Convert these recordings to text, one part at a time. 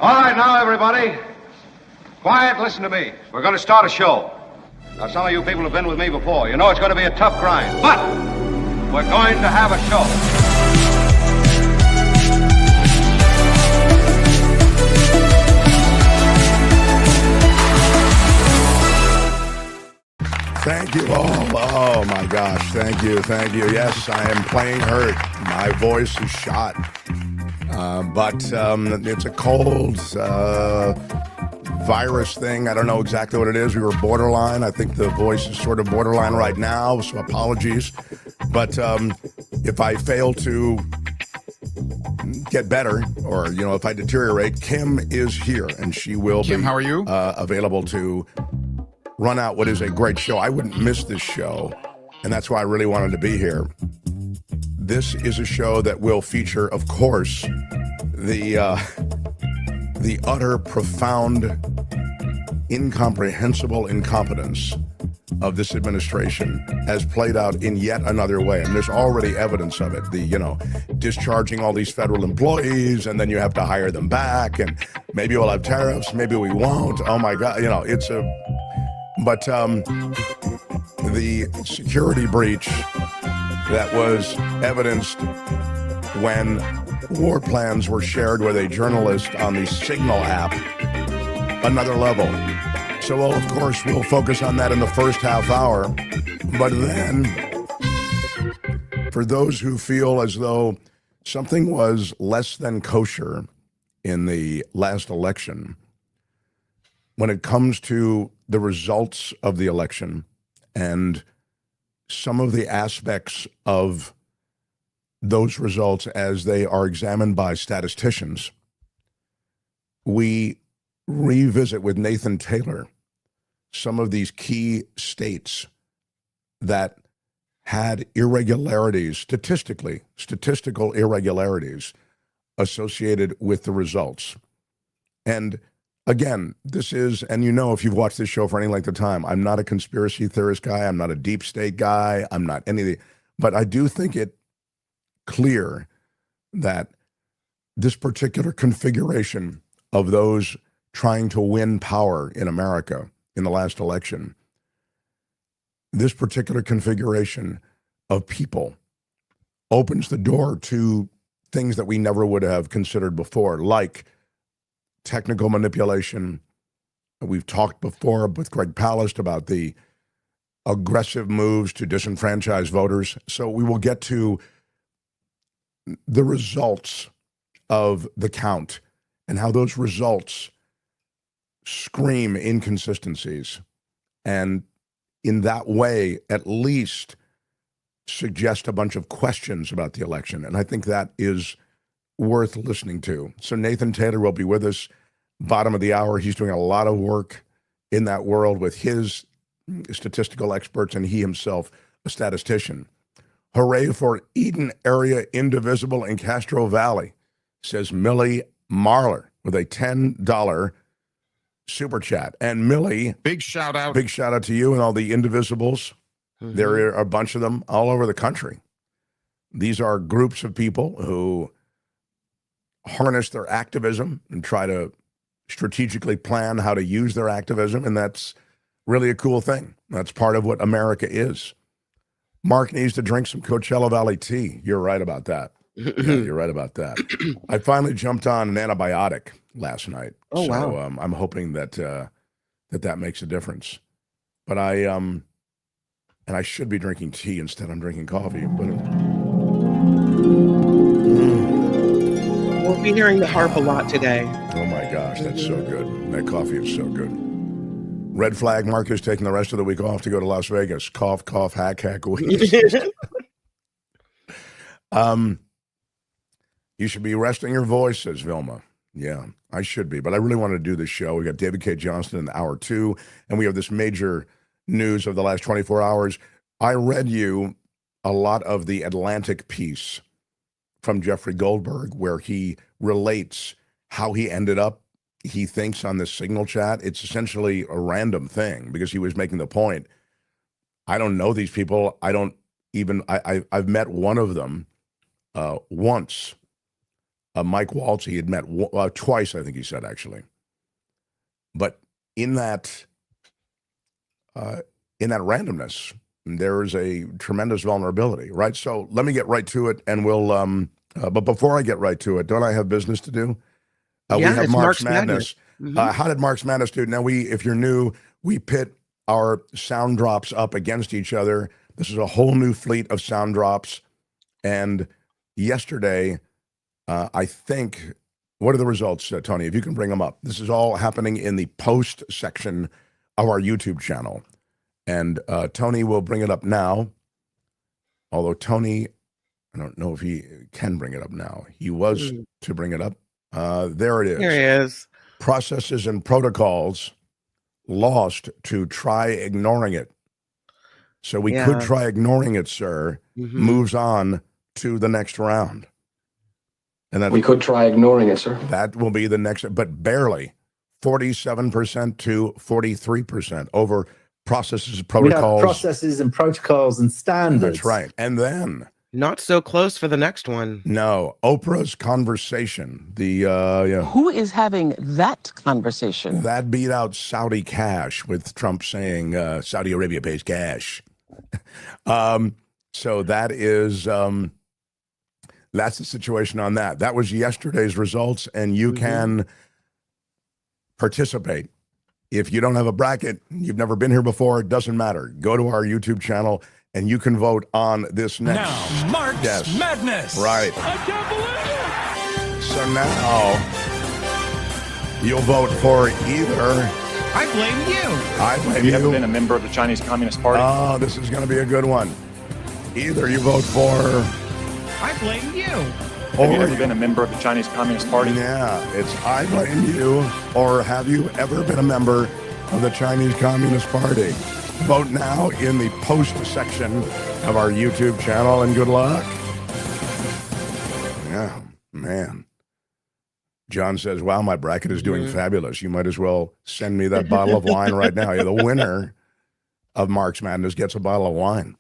All right, now, everybody. Quiet, listen to me. We're going to start a show. Now, some of you people have been with me before. You know it's going to be a tough grind, but we're going to have a show. Thank you all. Oh, my gosh. Thank you. Thank you. Yes, I am playing hurt. My voice is shot. But it's a cold virus thing. I don't know exactly what it is. We were borderline. I think the voice is sort of borderline right now, so apologies. But if I fail to get better or, if I deteriorate, Kim is here, and she will Kim, be how are you? Available to run out what is a great show. I wouldn't miss this show, and that's why I really wanted to be here. This is a show that will feature, of course, the utter, profound, incomprehensible incompetence of this administration as played out in yet another way. And there's already evidence of it. Discharging all these federal employees, and then you have to hire them back, and maybe we'll have tariffs, maybe we won't. Oh my God, But the security breach that was evidenced when war plans were shared with a journalist on the Signal app, another level. So, well, of course, we'll focus on that in the first half hour. But then, for those who feel as though something was less than kosher in the last election, when it comes to the results of the election and some of the aspects of those results as they are examined by statisticians, we revisit with Nathan Taylor some of these key states that had irregularities, statistical irregularities associated with the results. And again, this is, and if you've watched this show for any length of time, I'm not a conspiracy theorist guy. I'm not a deep state guy. I'm not any of the, but I do think it clear that this particular configuration of those trying to win power in America in the last election, this particular configuration of people opens the door to things that we never would have considered before, like technical manipulation. We've talked before with Greg Palast about the aggressive moves to disenfranchise voters. So we will get to the results of the count and how those results scream inconsistencies, and in that way at least suggest a bunch of questions about the election. And I think that is worth listening to. So Nathan Taylor will be with us bottom of the hour. He's doing a lot of work in that world with his statistical experts, and he himself a statistician. Hooray for Eden Area Indivisible in Castro Valley, says Millie Marler with a $10 super chat. And Millie, big shout out to you and all the Indivisibles. Mm-hmm. There are a bunch of them all over the country. These are groups of people who harness their activism and try to strategically plan how to use their activism, and that's really a cool thing. That's part of what America is. Mark needs to drink some Coachella Valley tea. You're right about that. Yeah, you're right about that. I finally jumped on an antibiotic last night. Oh, so, wow. I'm hoping that that makes a difference. But and I should be drinking tea instead. I'm drinking coffee. But we'll be hearing the harp a lot today. Oh my gosh, that's so good. That coffee is so good. Red flag, Mark is taking the rest of the week off to go to Las Vegas. Cough, cough, hack, wheeze. You should be resting your voice, says Vilma. Yeah, I should be, but I really wanted to do this show. We got David K. Johnston in hour 2, and we have this major news of the last 24 hours. I read you a lot of the Atlantic piece from Jeffrey Goldberg, where he relates how he ended up, he thinks, on this Signal chat. It's essentially a random thing, because he was making the point, I don't know these people. I've met one of them once. Mike Waltz, he had met twice, I think he said, actually. But in that randomness, there is a tremendous vulnerability, right? So let me get right to it, and we'll. But before I get right to it, don't I have business to do? We have March Madness. How did March Madness do? Now, if you're new, we pit our sound drops up against each other. This is a whole new fleet of sound drops. And yesterday, I think, what are the results, Tony? If you can bring them up. This is all happening in the post section of our YouTube channel. And Tony will bring it up now. Although Tony, I don't know if he can bring it up now. He was to bring it up. There it is. Here he is. Processes and protocols lost to try ignoring it. So we could try ignoring it, sir. Moves on to the next round. And we could try ignoring it, sir. That will be the next, but barely. 47% to 43% over processes, protocols. We have processes and protocols and standards. That's right. And then not so close for the next one. No, Oprah's conversation. Who is having that conversation? That beat out Saudi cash, with Trump saying Saudi Arabia pays cash. So that is that's the situation on that. That was yesterday's results, and you can participate. If you don't have a bracket, you've never been here before, it doesn't matter. Go to our YouTube channel, and you can vote on this next. Now, March Madness. Right. I can't believe it. So now, you'll vote for either. I blame you. I blame Have you ever been a member of the Chinese Communist Party? Oh, this is going to be a good one. Either you vote for. I blame you. Have you ever been a member of the Chinese Communist Party? Yeah, it's I blame you, or have you ever been a member of the Chinese Communist Party? Vote now in the post section of our YouTube channel, and good luck. Yeah, man. John says, wow, my bracket is doing fabulous. You might as well send me that bottle of wine right now. Yeah, the winner of March Madness gets a bottle of wine.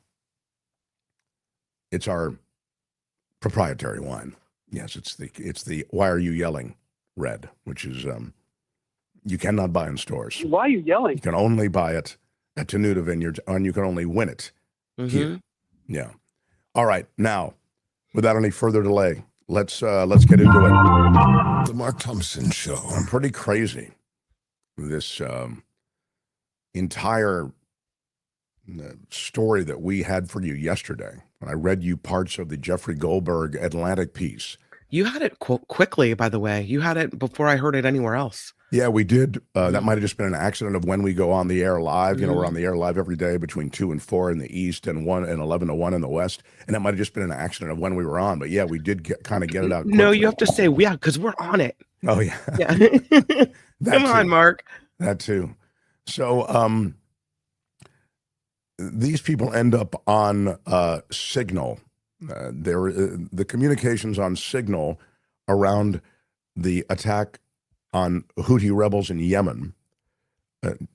It's our proprietary wine. Yes, it's the Why Are You Yelling red, which is you cannot buy in stores. Why are you yelling? You can only buy it at Tenuta Vineyards, and you can only win it here. Yeah. All right. Now, without any further delay, let's get into it. The Mark Thompson Show. I'm pretty crazy. This entire story that we had for you yesterday, when I read you parts of the Jeffrey Goldberg Atlantic piece. You had it quickly, by the way. You had it before I heard it anywhere else. Yeah, we did. That might have just been an accident of when we go on the air live. You know, we're on the air live every day between 2 and 4 in the East and 1 and 11 to 1 in the West. And that might have just been an accident of when we were on. But yeah, we did kind of get it out quickly. No, you have to say, yeah, because we're on it. Oh, yeah. Yeah. Come on, Mark. That too. So these people end up on Signal. The communications on Signal around the attack on Houthi rebels in Yemen.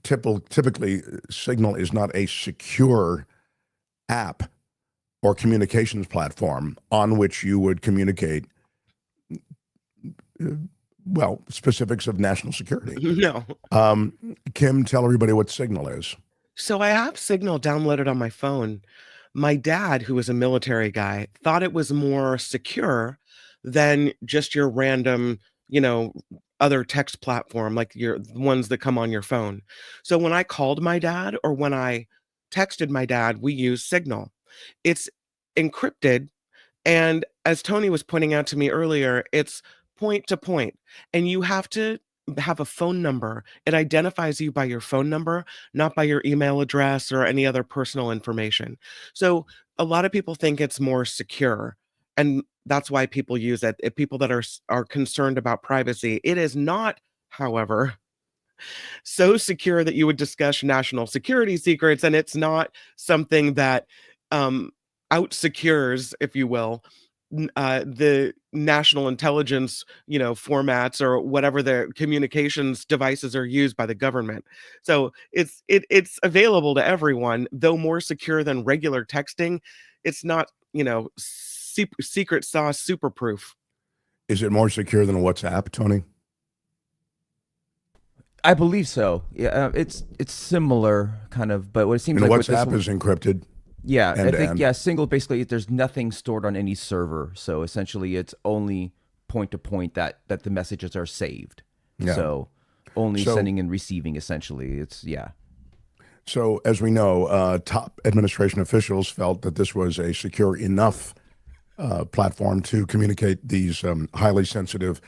Typically, Signal is not a secure app or communications platform on which you would communicate, well, specifics of national security. No. Kim, tell everybody what Signal is. So I have Signal downloaded on my phone. My dad, who was a military guy, thought it was more secure than just your random, other text platform, like the ones that come on your phone. So when I called my dad or when I texted my dad, we use Signal. It's encrypted. And as Tony was pointing out to me earlier, it's point to point. And you have to have a phone number. It identifies you by your phone number, not by your email address or any other personal information. So a lot of people think it's more secure. And that's why people use it. If people that are concerned about privacy, it is not, however, so secure that you would discuss national security secrets, and it's not something that out-secures, if you will, the national intelligence, formats or whatever the communications devices are used by the government. So it's available to everyone, though more secure than regular texting. It's not, secret sauce super proof. Is it more secure than WhatsApp, Tony? I believe so. Yeah, it's similar, kind of, but what it seems And like with WhatsApp this is encrypted. Yeah, I think end. single. Basically, there's nothing stored on any server, so essentially, it's only point to point that the messages are saved. Yeah. So only sending and receiving. Essentially, So as we know, top administration officials felt that this was a secure enough platform to communicate these highly sensitive,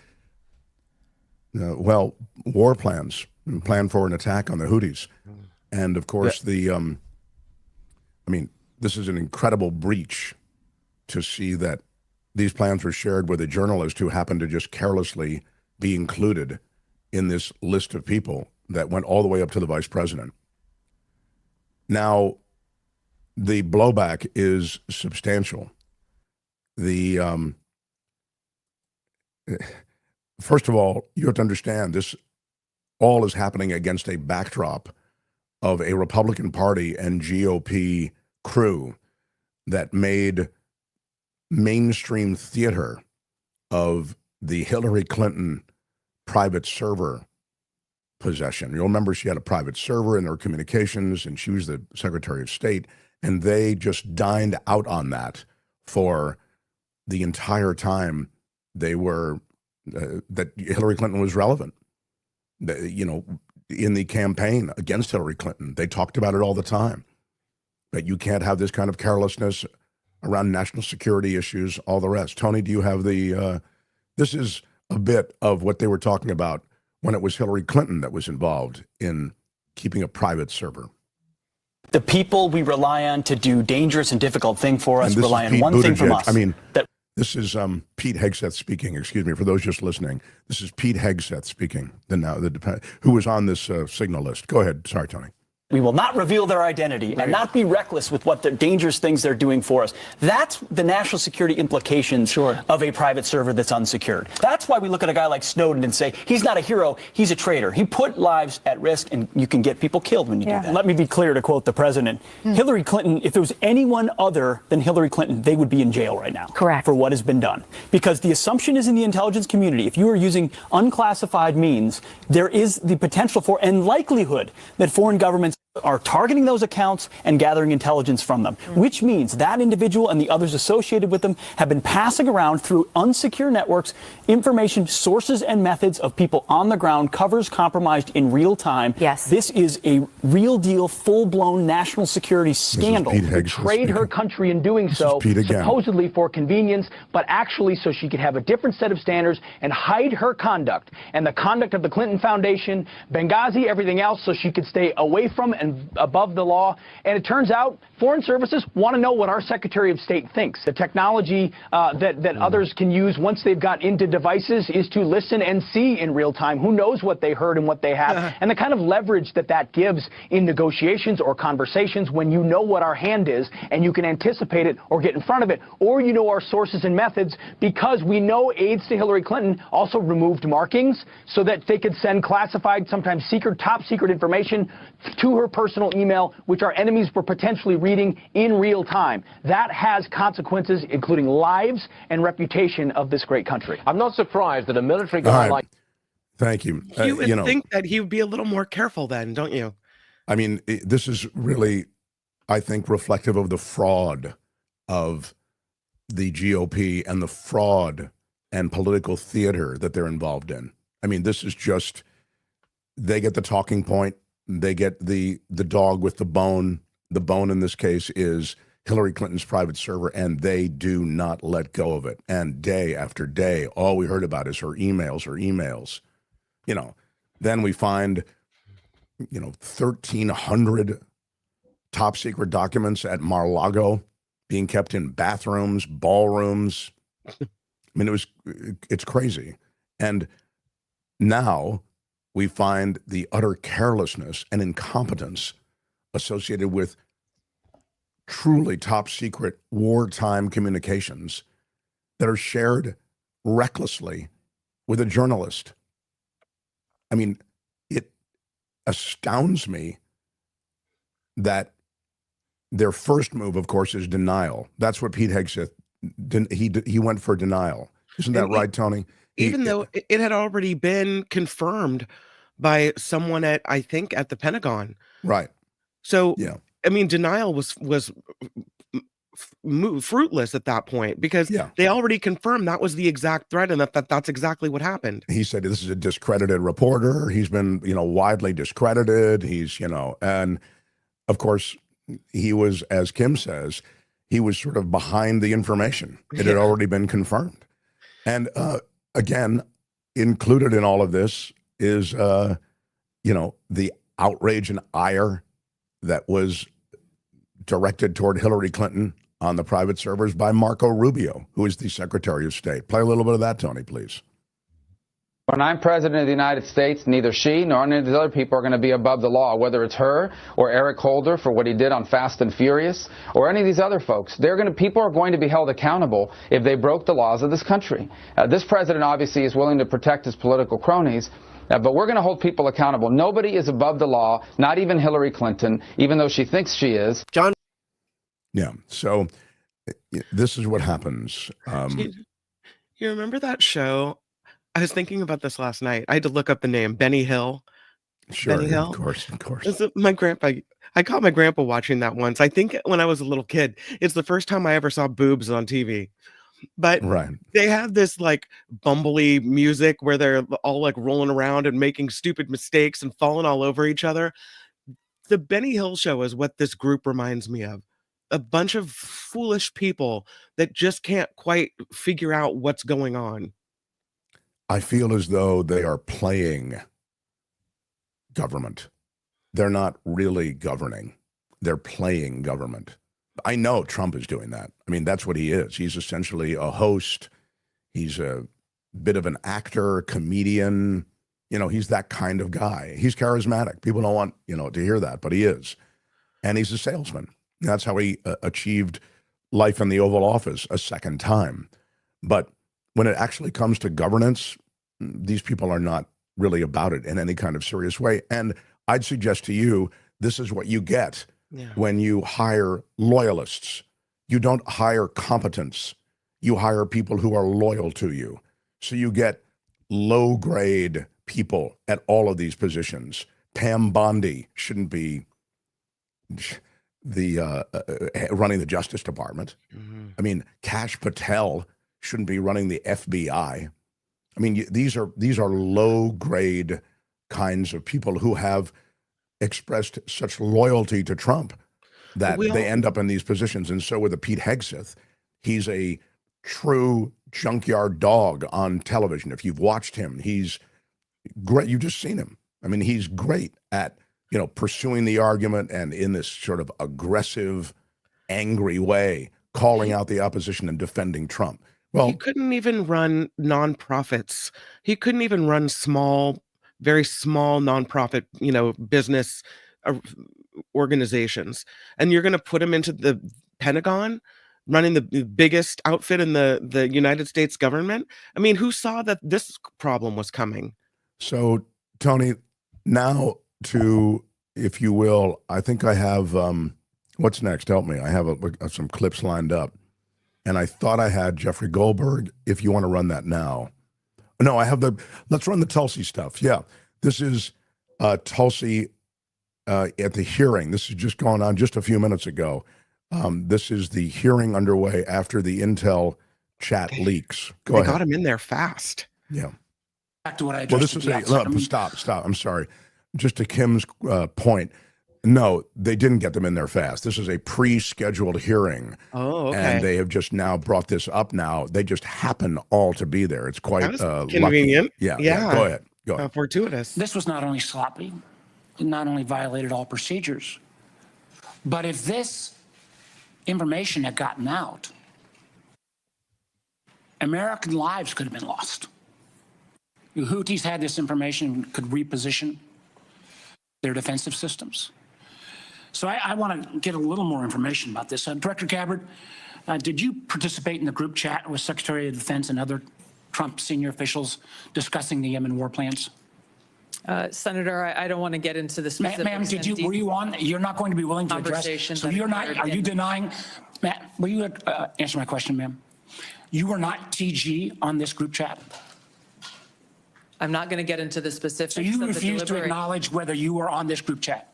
war plans, plan for an attack on the Houthis. And of course, this is an incredible breach to see that these plans were shared with a journalist who happened to just carelessly be included in this list of people that went all the way up to the vice president. Now, the blowback is substantial. First of all, you have to understand this all is happening against a backdrop of a Republican Party and GOP crew that made mainstream theater of the Hillary Clinton private server possession. You'll remember she had a private server in her communications, and she was the Secretary of State, and they just dined out on that for the entire time they were that Hillary Clinton was relevant. In the campaign against Hillary Clinton, they talked about it all the time. But you can't have this kind of carelessness around national security issues, all the rest. Tony, do you have this is a bit of what they were talking about when it was Hillary Clinton that was involved in keeping a private server. The people we rely on to do dangerous and difficult thing for us rely on one thing from us. This is Pete Hegseth speaking. Excuse me, for those just listening. This is Pete Hegseth speaking, who was on this signal list. Go ahead. Sorry, Tony. We will not reveal their identity and not be reckless with what the dangerous things they're doing for us. That's the national security implications of a private server that's unsecured. That's why we look at a guy like Snowden and say, he's not a hero, he's a traitor. He put lives at risk, and you can get people killed when you do that. Let me be clear, to quote the president. Hillary Clinton, if there was anyone other than Hillary Clinton, they would be in jail right now. Correct. For what has been done. Because the assumption is in the intelligence community, if you are using unclassified means, there is the potential for and likelihood that foreign governments are targeting those accounts and gathering intelligence from them, which means that individual and the others associated with them have been passing around through unsecure networks information, sources, and methods of people on the ground, covers compromised in real time. Yes. This is a real deal, full-blown national security scandal. Betrayed her country in doing so, supposedly for convenience, but actually so she could have a different set of standards and hide her conduct and the conduct of the Clinton Foundation, Benghazi, everything else, so she could stay away from and above the law. And it turns out foreign services want to know what our Secretary of State thinks. The technology that others can use once they've got into devices is to listen and see in real time. Who knows what they heard and what they have, and the kind of leverage that gives in negotiations or conversations when you know what our hand is and you can anticipate it or get in front of it, or you know our sources and methods, because we know aides to Hillary Clinton also removed markings so that they could send classified, sometimes secret, top secret information to her personal email, which our enemies were potentially reading in real time. That has consequences, including lives and reputation of this great country. I'm not surprised that a military guy like... Thank you. You would think that he would be a little more careful then, don't you? I mean, this is really, I think, reflective of the fraud of the GOP and the fraud and political theater that they're involved in. I mean, this is just, they get the talking point. They get the dog with the bone. The bone in this case is Hillary Clinton's private server, and they do not let go of it. And day after day, all we heard about is her emails. Then we find, 1,300 top secret documents at Mar-a-Lago being kept in bathrooms, ballrooms. I mean, it's crazy. And now we find the utter carelessness and incompetence associated with truly top secret wartime communications that are shared recklessly with a journalist. I mean, it astounds me that their first move, of course, is denial. That's what Pete Hegseth did. He went for denial. Isn't that right, Tony? Even though it had already been confirmed by someone at, I think, at the Pentagon. Right. So, yeah. I mean, denial was fruitless at that point because they already confirmed that was the exact threat and that's exactly what happened. He said this is a discredited reporter. He's been, widely discredited. He's, and of course, he was, as Kim says, he was sort of behind the information. It had already been confirmed. And again, included in all of this is, the outrage and ire that was directed toward Hillary Clinton on the private servers by Marco Rubio, who is the Secretary of State. Play a little bit of that, Tony, please. When I'm president of the United States, neither she nor any of these other people are going to be above the law, whether it's her or Eric Holder for what he did on Fast and Furious or any of these other folks. People are going to be held accountable if they broke the laws of this country. This president obviously is willing to protect his political cronies, but we're going to hold people accountable. Nobody is above the law, not even Hillary Clinton, even though she thinks she is. John. Yeah. So this is what happens. You remember that show? I was thinking about this last night. I had to look up the name, Benny Hill. Sure, Benny Hill? Of course. My grandpa, I caught my grandpa watching that once. I think when I was a little kid, it's the first time I ever saw boobs on TV. But they have this like bumbly music where they're all like rolling around and making stupid mistakes and falling all over each other. The Benny Hill show is what this group reminds me of. A bunch of foolish people that just can't quite figure out what's going on. I feel as though they are playing government. They're not really governing. They're playing government. I know Trump is doing that. I mean, that's what he is. He's essentially a host. He's a bit of an actor, comedian. He's that kind of guy. He's charismatic. People don't want, to hear that, but he is. And he's a salesman. That's how he achieved life in the Oval Office a second time. But when it actually comes to governance, these people are not really about it in any kind of serious way. And I'd suggest to you, this is what you get when you hire loyalists. You don't hire competence. You hire people who are loyal to you. So you get low-grade people at all of these positions. Pam Bondi shouldn't be running the Justice Department. I mean, Kash Patel shouldn't be running the FBI. I mean, these are low-grade kinds of people who have expressed such loyalty to Trump that they end up in these positions. And so with a Pete Hegseth, he's a true junkyard dog on television. If you've watched him, he's great. You've just seen him. I mean, he's great at pursuing the argument and in this sort of aggressive, angry way, calling out the opposition and defending Trump. Well, he couldn't even run nonprofits. He couldn't even run very small nonprofit, business organizations. And you're going to put him into the Pentagon, running the biggest outfit in the United States government. I mean, who saw that this problem was coming? So, Tony, now to, if you will, I think I have, what's next? Help me. I have some clips lined up. And I thought I had Jeffrey Goldberg, if you want to run that now. No, I have let's run the Tulsi stuff. Yeah, this is Tulsi at the hearing. This is just going on just a few minutes ago. This is the hearing underway after the Intel chat leaks. Go ahead. They got him in there fast. Yeah. Back to what I just Stop. I'm sorry. Just to Kim's point. No, they didn't get them in there fast. This is a pre-scheduled hearing. Oh, okay. And they have just now brought this up now. They just happen all to be there. It's quite convenient. Lucky. Yeah. Go ahead. Fortuitous. This was not only sloppy, it not only violated all procedures, but if this information had gotten out, American lives could have been lost. The Houthis had this information, could reposition their defensive systems. So I want to get a little more information about this. Director Gabbard, did you participate in the group chat with Secretary of Defense and other Trump senior officials discussing the Yemen war plans? Senator, I don't want to get into the specifics. Ma'am, were you on? You're not going to be willing to address. So you're not, are you denying, Matt, will you answer my question, ma'am? You were not TG on this group chat? I'm not going to get into the specifics. So you of the refuse to deliberate- acknowledge whether you were on this group chat?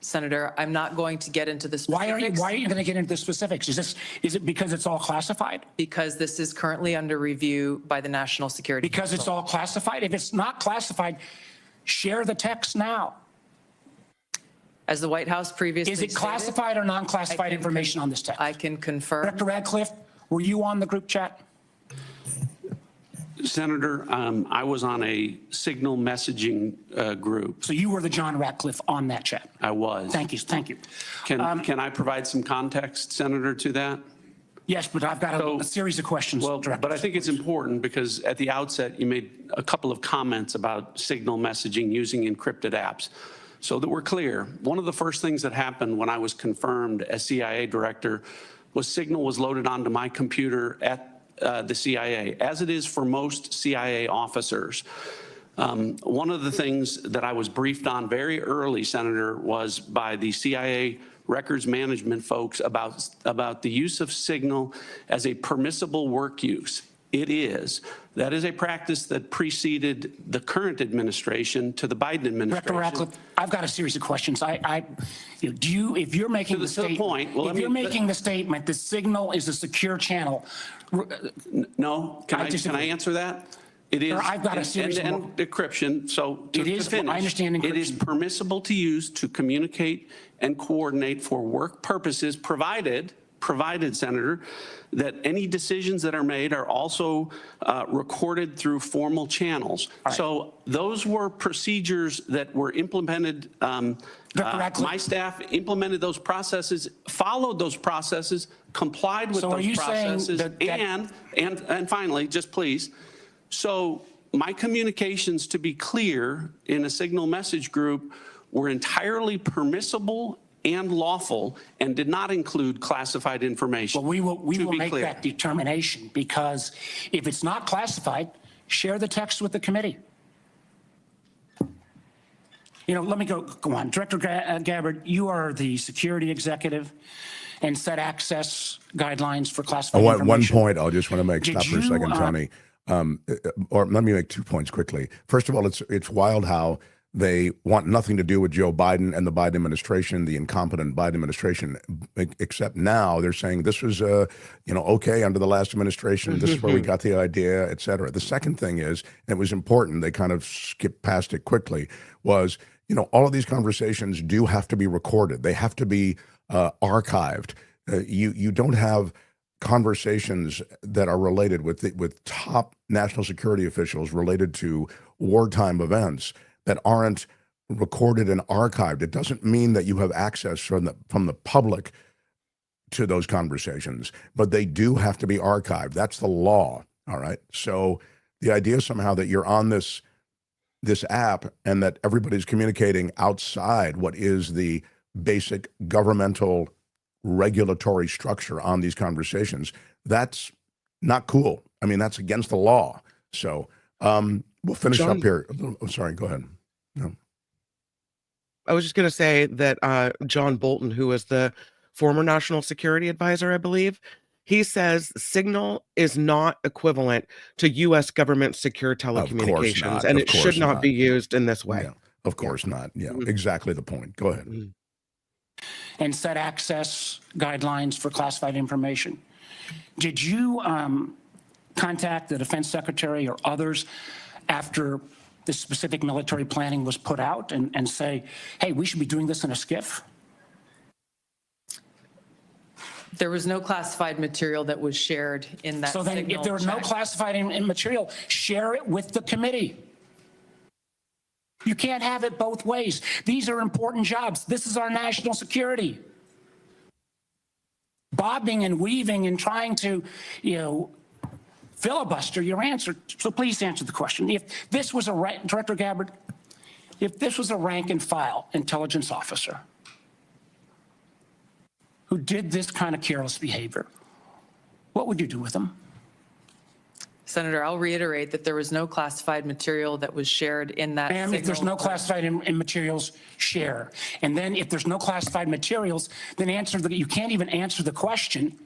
Senator, I'm not going to get into the specifics. Why are you going to get into the specifics? Is it because it's all classified? Because this is currently under review by the National Security Because Council. it's all classified? If it's not classified, share the text now. As the White House previously Is it stated, classified or non-classified information on this text? I can confirm. Director Radcliffe, were you on the group chat? Senator, I was on a signal messaging group. So you were the John Ratcliffe on that chat? I was. Thank you, thank you. Can I provide some context, Senator, to that? Yes, but I've got a series of questions. Well, but I think it's important because at the outset, you made a couple of comments about signal messaging using encrypted apps. So that we're clear, one of the first things that happened when I was confirmed as CIA director was signal was loaded onto my computer at the CIA, as it is for most CIA officers. One of the things that I was briefed on very early, Senator, was by the CIA records management folks about the use of signal as a permissible work use. It is. That is a practice that preceded the current administration to the Biden administration. Director Ratcliffe, I've got a series of questions. If you're making the statement, making the statement, the signal is a secure channel. No, can I answer that? It is. I've got a series of encryption. So to finish, I understand encryption. It is permissible to use to communicate and coordinate for work purposes, provided, Senator, that any decisions that are made are also recorded through formal channels. Right. So those were procedures that were implemented. My staff implemented those processes, followed those processes, complied with those processes, and finally, just please. So my communications, to be clear, in a signal message group were entirely permissible and lawful and did not include classified information. Well, we will make that determination, because if it's not classified, share the text with the committee. Let me go on. Director Gabbard, you are the security executive and set access guidelines for classified information. One point I just want to make. Stop for a second, Tony. Or let me make 2 points quickly. First of all, it's wild how they want nothing to do with Joe Biden and the Biden administration, the incompetent Biden administration, except now they're saying this was, okay under the last administration. This is where we got the idea, et cetera. The second thing is, and it was important, they kind of skipped past it quickly, was, all of these conversations do have to be recorded. They have to be archived. You don't have conversations that are related with top national security officials related to wartime events that aren't recorded and archived. It doesn't mean that you have access from the public to those conversations, but they do have to be archived. That's the law. All right. So the idea somehow that you're on this app and that everybody's communicating outside what is the basic governmental regulatory structure on these conversations, that's not cool. I mean, that's against the law. So we'll finish up here. Oh, sorry, go ahead. No. I was just going to say that John Bolton, who was the former National Security Advisor, I believe, he says signal is not equivalent to U.S. government secure telecommunications, and it should not be used in this way. Yeah, of course not. Yeah, exactly the point. Go ahead. And set access guidelines for classified information. Did you contact the Defense Secretary or others after this specific military planning was put out and say, hey, we should be doing this in a SCIF? There was no classified material that was shared in that signal. So then if there was no classified material, share it with the committee. You can't have it both ways. These are important jobs. This is our national security. Bobbing and weaving and trying to, filibuster your answer. So please answer the question. If this was Director Gabbard, if this was a rank and file intelligence officer who did this kind of careless behavior, what would you do with them? Senator, I'll reiterate that there was no classified material that was shared in that signal. If there's no classified materials, share. And then if there's no classified materials, then you can't even answer the question,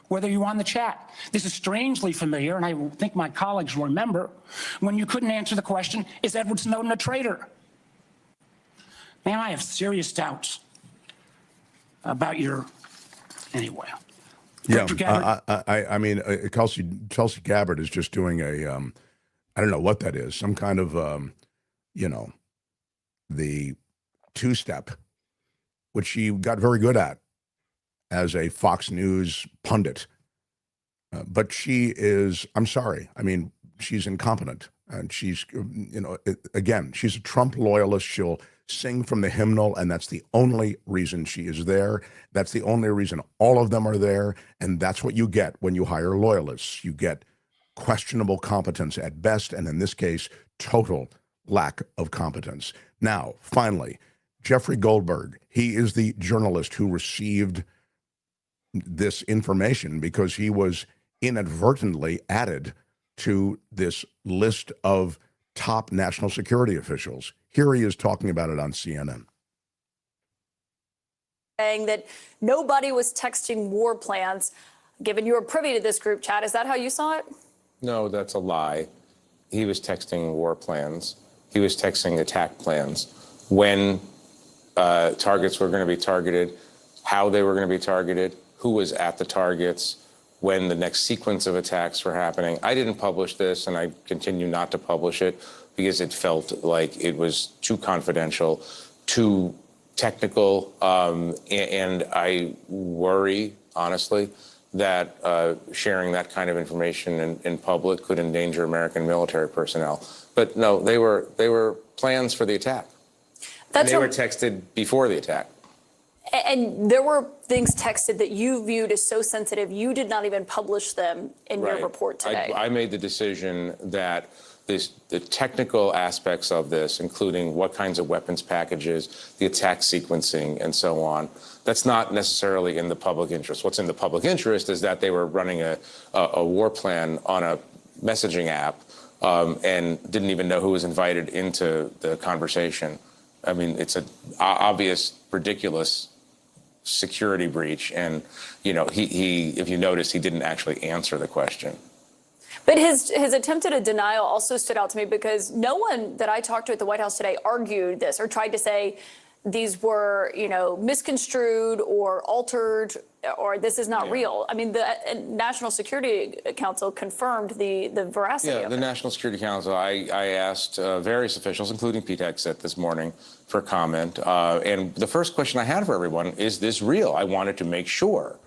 whether you're on the chat. This is strangely familiar, and I think my colleagues will remember when you couldn't answer the question, is Edward Snowden a traitor? Man, I have serious doubts about your, anyway. Yeah, I mean, Tulsi Gabbard is just doing a, I don't know what that is, some kind of, you know, the two-step, which she got very good at as a Fox News pundit. But she is, I'm sorry, I mean, she's incompetent. And she's, you know, again, she's a Trump loyalist. She'll sing from the hymnal, and that's the only reason she is there. That's the only reason all of them are there. And that's what you get when you hire loyalists. You get questionable competence at best, and in this case, total lack of competence. Now, finally, Jeffrey Goldberg, he is the journalist who received this information because he was inadvertently added to this list of top national security officials. Here he is talking about it on CNN. Saying that nobody was texting war plans, given you were privy to this group chat. Is that how you saw it? No, that's a lie. He was texting war plans. He was texting attack plans. When targets were going to be targeted, how they were going to be targeted, who was at the targets, when the next sequence of attacks were happening. I didn't publish this, and I continue not to publish it because it felt like it was too confidential, too technical, and I worry, honestly, that sharing that kind of information in public could endanger American military personnel. But no, they were plans for the attack. And they were texted before the attack. And there were things texted that you viewed as so sensitive, you did not even publish them in your report today. I made the decision that the technical aspects of this, including what kinds of weapons packages, the attack sequencing, and so on, that's not necessarily in the public interest. What's in the public interest is that they were running a war plan on a messaging app and didn't even know who was invited into the conversation. I mean, it's an obvious, ridiculous security breach. And, you know, he if you notice, he didn't actually answer the question. But his attempt at a denial also stood out to me because no one that I talked to at the White House today argued this or tried to say these were, you know, misconstrued or altered or this is not real. I mean, the National Security Council confirmed the veracity of it. The National Security Council, I asked various officials, including Pete Hegseth this morning, for comment. And the first question I had for everyone is this real? I wanted to make sure,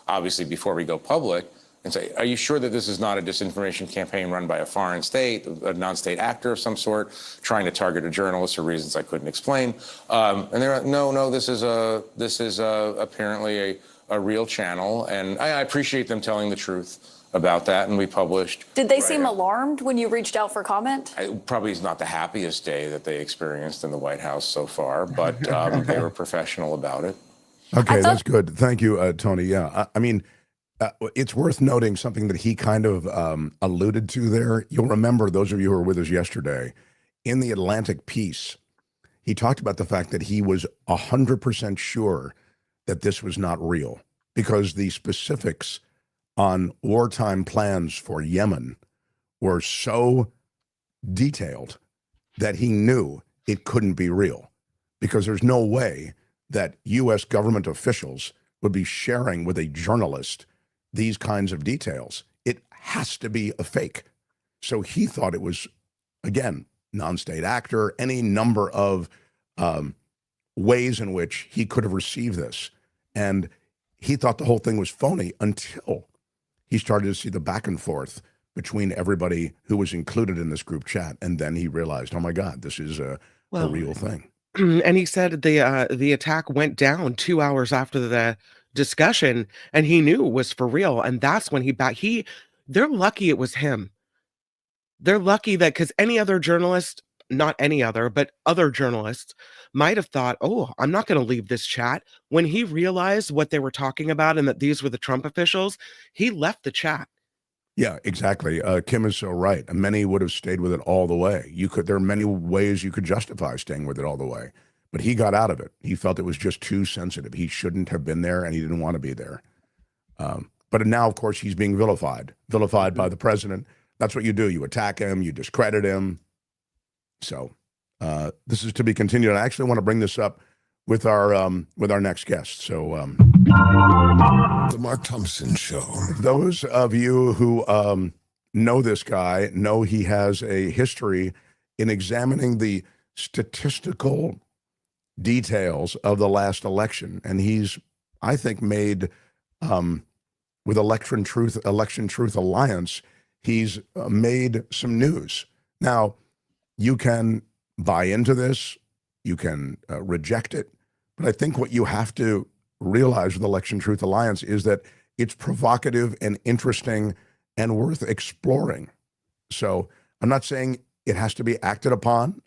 obviously, before we go public, and say, are you sure that this is not a disinformation campaign run by a foreign state, a non-state actor of some sort, trying to target a journalist for reasons I couldn't explain? And they're like, no, this is apparently a real channel, and I appreciate them telling the truth about that, and we published. Did they seem alarmed when you reached out for comment? Probably is not the happiest day that they experienced in the White House so far, but they were professional about it. Okay, that's good. Thank you, Tony. Yeah, I mean, it's worth noting something that he kind of alluded to there. You'll remember, those of you who were with us yesterday, in the Atlantic piece, he talked about the fact that he was 100% sure that this was not real because the specifics on wartime plans for Yemen were so detailed that he knew it couldn't be real because there's no way that U.S. government officials would be sharing with a journalist these kinds of details. It has to be a fake. So he thought it was, again, non-state actor, any number of ways in which he could have received this. And he thought the whole thing was phony until he started to see the back and forth between everybody who was included in this group chat. And then he realized, oh my God, this is a real thing. And he said the attack went down 2 hours after the discussion, and he knew it was for real. And that's when they're lucky it was him. They're lucky that because any other journalist, not any other, but other journalists might have thought, oh, I'm not going to leave this chat. When he realized what they were talking about and that these were the Trump officials, he left the chat. Yeah, exactly. Kim is so right. Many would have stayed with it all the way. There are many ways you could justify staying with it all the way, but he got out of it. He felt it was just too sensitive. He shouldn't have been there, and he didn't want to be there. But now, of course, he's being vilified by the president. That's what you do. You attack him, you discredit him. So this is to be continued. I actually want to bring this up with our next guest. So The Mark Thompson Show. Those of you who know this guy know he has a history in examining the statistical details of the last election. And he's, I think, made, with Election Truth Alliance, he's made some news. Now, you can buy into this, you can reject it, but I think what you have to realize with Election Truth Alliance is that it's provocative and interesting and worth exploring. So I'm not saying it has to be acted upon,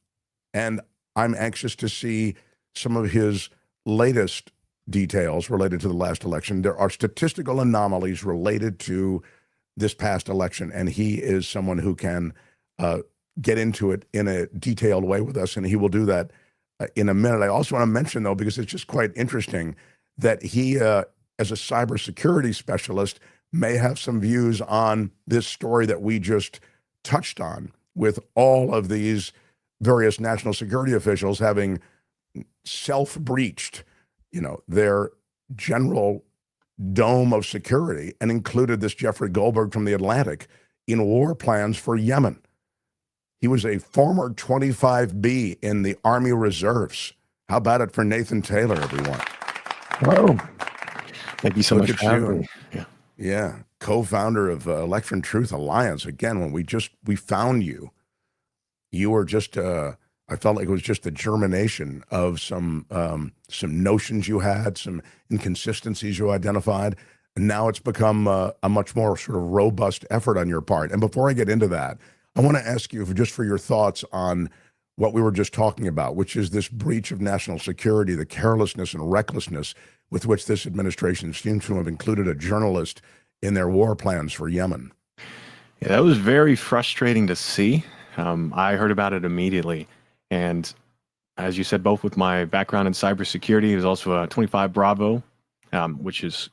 and I'm anxious to see some of his latest details related to the last election. There are statistical anomalies related to this past election, and he is someone who can get into it in a detailed way with us, and he will do that in a minute. I also want to mention, though, because it's just quite interesting, that he, as a cybersecurity specialist, may have some views on this story that we just touched on, with all of these various national security officials having self-breached, their general dome of security, and included this Jeffrey Goldberg from The Atlantic in war plans for Yemen. He was a former 25B in the Army Reserves. How about it for Nathan Taylor, everyone? Hello. Thank you so much for having me. Yeah, co-founder of Election Truth Alliance. Again, when we found you, you were just, I felt like it was just the germination of some notions you had, some inconsistencies you identified, and now it's become a much more sort of robust effort on your part. And before I get into that, I want to ask you for your thoughts on what we were just talking about, which is this breach of national security, the carelessness and recklessness with which this administration seems to have included a journalist in their war plans for Yemen. Yeah, that was very frustrating to see. I heard about it immediately. And as you said, both with my background in cybersecurity, there's also a 25 Bravo, which is,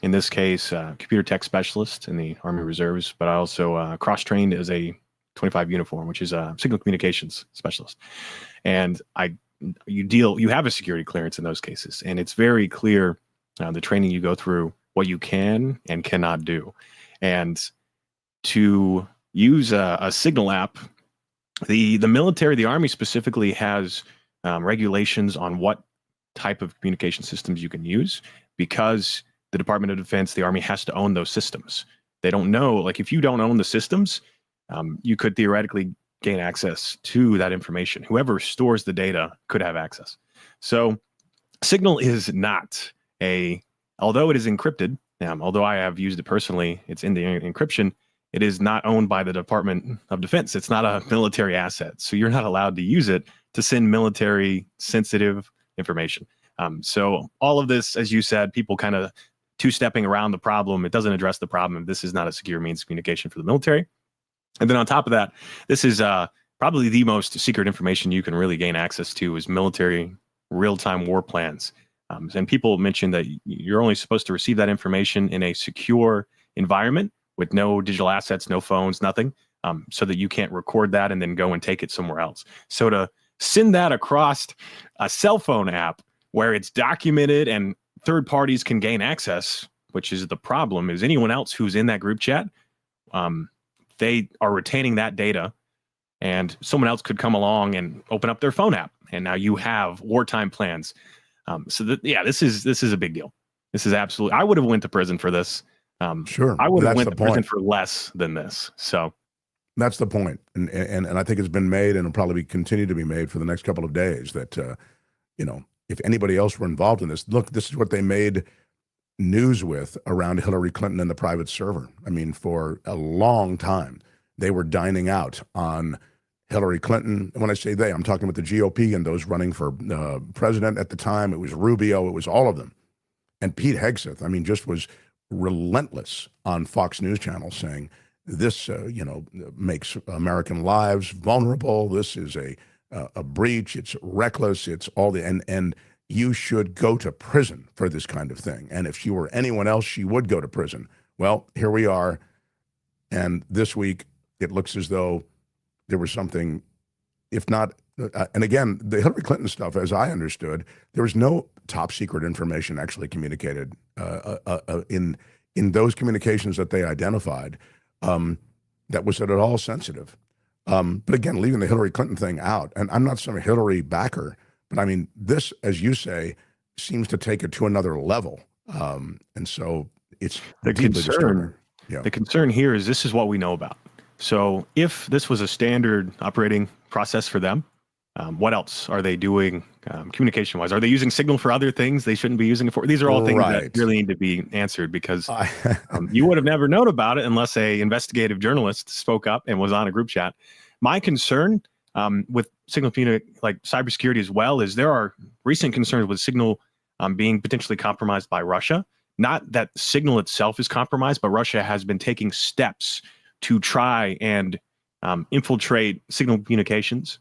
in this case, computer tech specialist in the Army Reserves, but I also cross-trained as a 25 uniform, which is a signal communications specialist. And you have a security clearance in those cases, and it's very clear the training you go through, what you can and cannot do. And to use a signal app, the military, the Army specifically, has regulations on what type of communication systems you can use, because the Department of Defense, the Army, has to own those systems. They don't know, like, if you don't own the systems, you could theoretically gain access to that information. Whoever stores the data could have access. So Signal is not although it is encrypted, although I have used it personally, it's in the encryption, it is not owned by the Department of Defense. It's not a military asset. So you're not allowed to use it to send military sensitive information. So all of this, as you said, people kind of two-stepping around the problem. It doesn't address the problem. This is not a secure means of communication for the military. And then on top of that, this is probably the most secret information you can really gain access to is military real-time war plans. And people mention that you're only supposed to receive that information in a secure environment with no digital assets, no phones, nothing, so that you can't record that and then go and take it somewhere else. So to send that across a cell phone app where it's documented and third parties can gain access, which is the problem, is anyone else who's in that group chat, they are retaining that data, and someone else could come along and open up their phone app, and now you have wartime plans. This is a big deal. This is absolutely. I would have went to prison for this. Sure, I would have went to prison for less than this. So that's the point, and I think it's been made, and will probably continue to be made for the next couple of days. That if anybody else were involved in this, look, this is what they made news with around Hillary Clinton and the private server. I mean, for a long time, they were dining out on Hillary Clinton. And when I say they, I'm talking about the GOP and those running for president at the time. It was Rubio. It was all of them. And Pete Hegseth, I mean, just was relentless on Fox News Channel saying this, makes American lives vulnerable. This is a breach. It's reckless. It's all the, and you should go to prison for this kind of thing. And if she were anyone else, she would go to prison. Well, here we are. And this week, it looks as though there was something, if not, and again, the Hillary Clinton stuff, as I understood, there was no top secret information actually communicated in those communications that they identified that was at all sensitive. But again, leaving the Hillary Clinton thing out, and I'm not some Hillary backer, but I mean, this, as you say, seems to take it to another level. And so it's the concern. Yeah. The concern here is this is what we know about. So if this was a standard operating process for them, what else are they doing communication-wise? Are they using Signal for other things they shouldn't be using it for? These are all things that really need to be answered, because you would have never known about it unless a investigative journalist spoke up and was on a group chat. My concern with Signal, like cybersecurity as well, is there are recent concerns with Signal being potentially compromised by Russia. Not that Signal itself is compromised, but Russia has been taking steps to try and infiltrate Signal communications.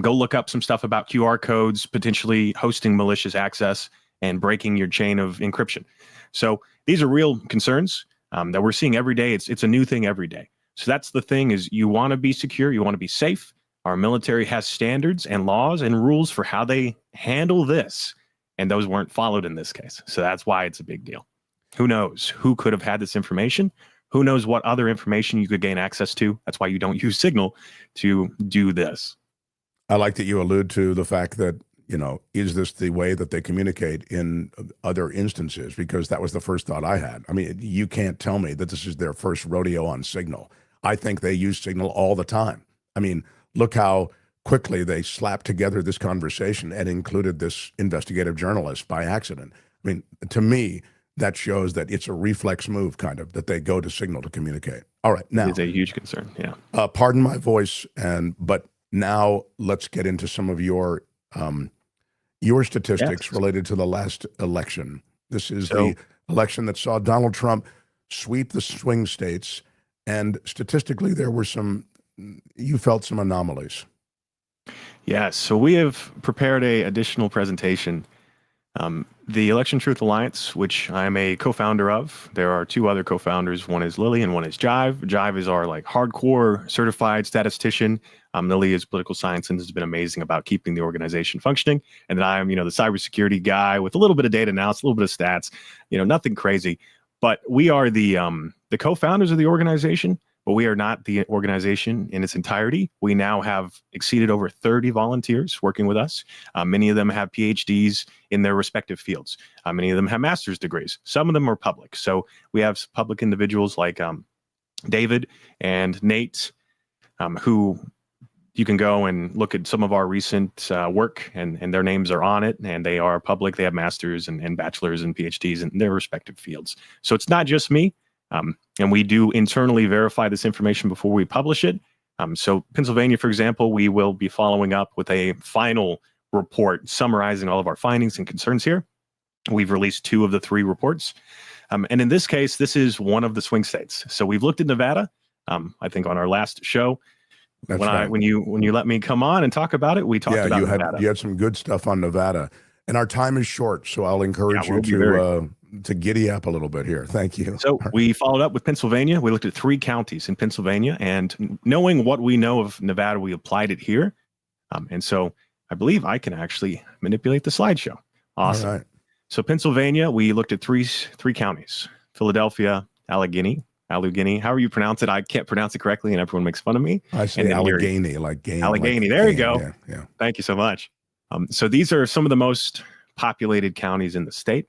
Go look up some stuff about QR codes, potentially hosting malicious access and breaking your chain of encryption. So these are real concerns that we're seeing every day. It's a new thing every day. So that's the thing, is you want to be secure, you want to be safe. Our military has standards and laws and rules for how they handle this. And those weren't followed in this case. So that's why it's a big deal. Who knows who could have had this information? Who knows what other information you could gain access to? That's why you don't use Signal to do this. I like that you allude to the fact that, you know, is this the way that they communicate in other instances? Because that was the first thought I had. I mean, you can't tell me that this is their first rodeo on Signal. I think they use Signal all the time. I mean, look how quickly they slapped together this conversation and included this investigative journalist by accident. I mean, to me, that shows that it's a reflex move, kind of, that they go to Signal to communicate. All right, now it's a huge concern. Yeah. Pardon my voice, but now let's get into some of your statistics related to the last election. This is the election that saw Donald Trump sweep the swing states, and statistically, there were you felt some anomalies. Yeah, so we have prepared a additional presentation. The Election Truth Alliance, which I'm a co-founder of. There are two other co-founders. One is Lily and one is Jive. Jive is our hardcore certified statistician. Lily is political science and has been amazing about keeping the organization functioning. And then I'm, the cybersecurity guy with a little bit of data analysis, a little bit of stats, nothing crazy. But we are the co-founders of the organization. But we are not the organization in its entirety. We now have exceeded over 30 volunteers working with us. Many of them have PhDs in their respective fields. Many of them have master's degrees. Some of them are public. So we have public individuals like David and Nate, who you can go and look at some of our recent work, and their names are on it, and they are public. They have masters and bachelors and PhDs in their respective fields. So it's not just me. And we do internally verify this information before we publish it. So Pennsylvania, for example, we will be following up with a final report summarizing all of our findings and concerns here. We've released 2 of the 3 reports. And in this case, this is one of the swing states. So we've looked at Nevada, I think on our last show. That's right. When you let me come on and talk about it, we talked about Nevada. You had some good stuff on Nevada. And our time is short, so I'll encourage you to giddy up a little bit here. Thank you. So we followed up with Pennsylvania. We looked at 3 counties in Pennsylvania, and knowing what we know of Nevada, we applied it here. And so I believe I can actually manipulate the slideshow. Awesome. All right. So Pennsylvania, we looked at three counties: Philadelphia, Allegheny. However you pronounce it. I can't pronounce it correctly, and everyone makes fun of me. I say Allegheny, like game. Allegheny. Like there game. you go. Yeah. Thank you so much. So these are some of the most populated counties in the state.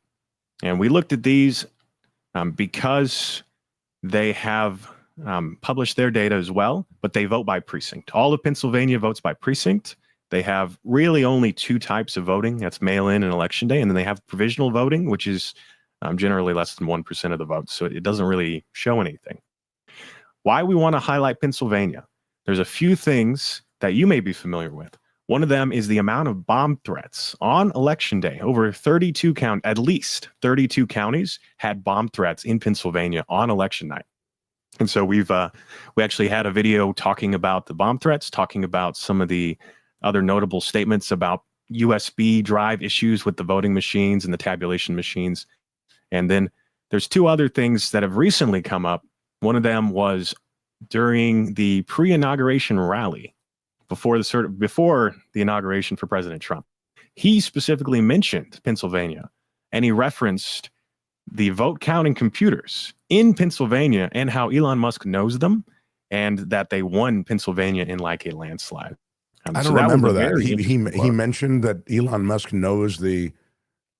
And we looked at these because they have published their data as well, but they vote by precinct. All of Pennsylvania votes by precinct. They have really only 2 types of voting. That's mail-in and election day. And then they have provisional voting, which is generally less than 1% of the votes. So it doesn't really show anything. Why we want to highlight Pennsylvania? There's a few things that you may be familiar with. One of them is the amount of bomb threats on election day. At least 32 counties had bomb threats in Pennsylvania on election night. And so we actually had a video talking about the bomb threats, talking about some of the other notable statements about USB drive issues with the voting machines and the tabulation machines. And then there's two other things that have recently come up. One of them was during the pre-inauguration rally before the inauguration for President Trump. He specifically mentioned Pennsylvania, and he referenced the vote counting computers in Pennsylvania and how Elon Musk knows them, and that they won Pennsylvania in like a landslide. I don't remember that. He mentioned that Elon Musk knows the.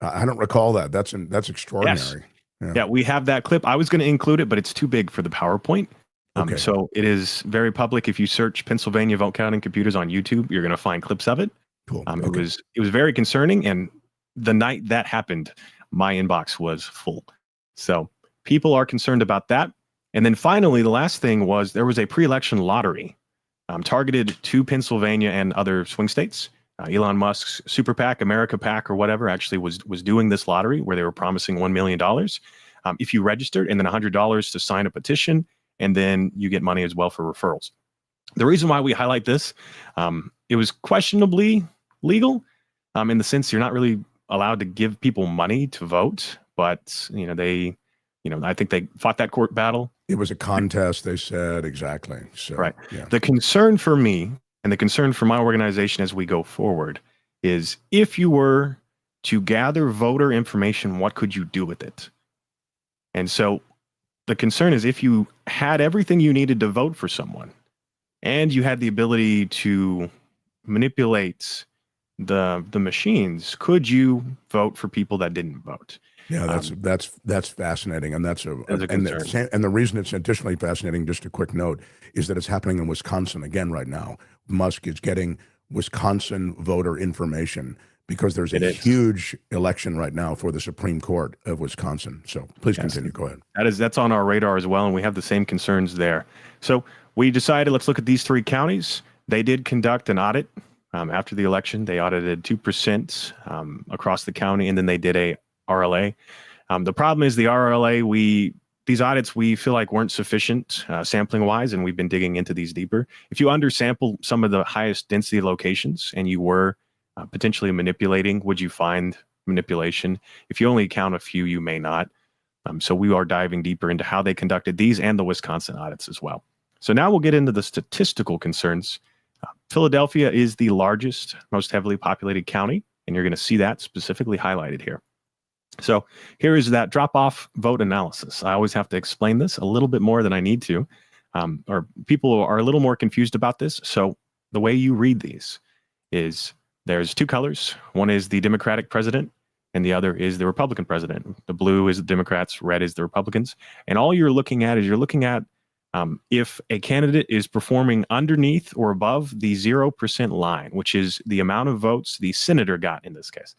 I don't recall that. That's extraordinary. Yes. Yeah, we have that clip. I was going to include it, but it's too big for the PowerPoint. Okay. So it is very public. If you search Pennsylvania vote counting computers on YouTube, you're going to find clips of it. Cool. Okay. It was very concerning, and the night that happened, my inbox was full. So people are concerned about that. And then finally, the last thing was there was a pre-election lottery targeted to Pennsylvania and other swing states. Elon Musk's Super PAC, America PAC, or whatever, actually was doing this lottery where they were promising $1 million if you registered, and then $100 to sign a petition, and then you get money as well for referrals. The reason why we highlight this, it was questionably legal in the sense you're not really allowed to give people money to vote, but I think they fought that court battle. It was a contest, they said, exactly. So, right. Yeah. The concern for me and the concern for my organization as we go forward is if you were to gather voter information, what could you do with it? And so the concern is if you had everything you needed to vote for someone and you had the ability to manipulate the machines, could you vote for people that didn't vote? Yeah, that's fascinating, and and the reason it's additionally fascinating, just a quick note, is that it's happening in Wisconsin again right now. Musk is getting Wisconsin voter information because there's a huge election right now for the Supreme Court of Wisconsin. So please continue. Go ahead. That's on our radar as well, and we have the same concerns there. So we decided let's look at these three counties. They did conduct an audit after the election. They audited 2% across the county, and then they did a RLA. The problem is the RLA, these audits we feel like weren't sufficient sampling wise, and we've been digging into these deeper. If you undersample some of the highest density locations and you were potentially manipulating, would you find manipulation? If you only count a few, you may not. So we are diving deeper into how they conducted these and the Wisconsin audits as well. So now we'll get into the statistical concerns. Philadelphia is the largest, most heavily populated county, and you're going to see that specifically highlighted here. So here is that drop-off vote analysis. I always have to explain this a little bit more than I need to, or people are a little more confused about this. So the way you read these is there's two colors. One is the Democratic president, and the other is the Republican president. The blue is the Democrats, red is the Republicans. And all you're looking at if a candidate is performing underneath or above the 0% line, which is the amount of votes the senator got in this case.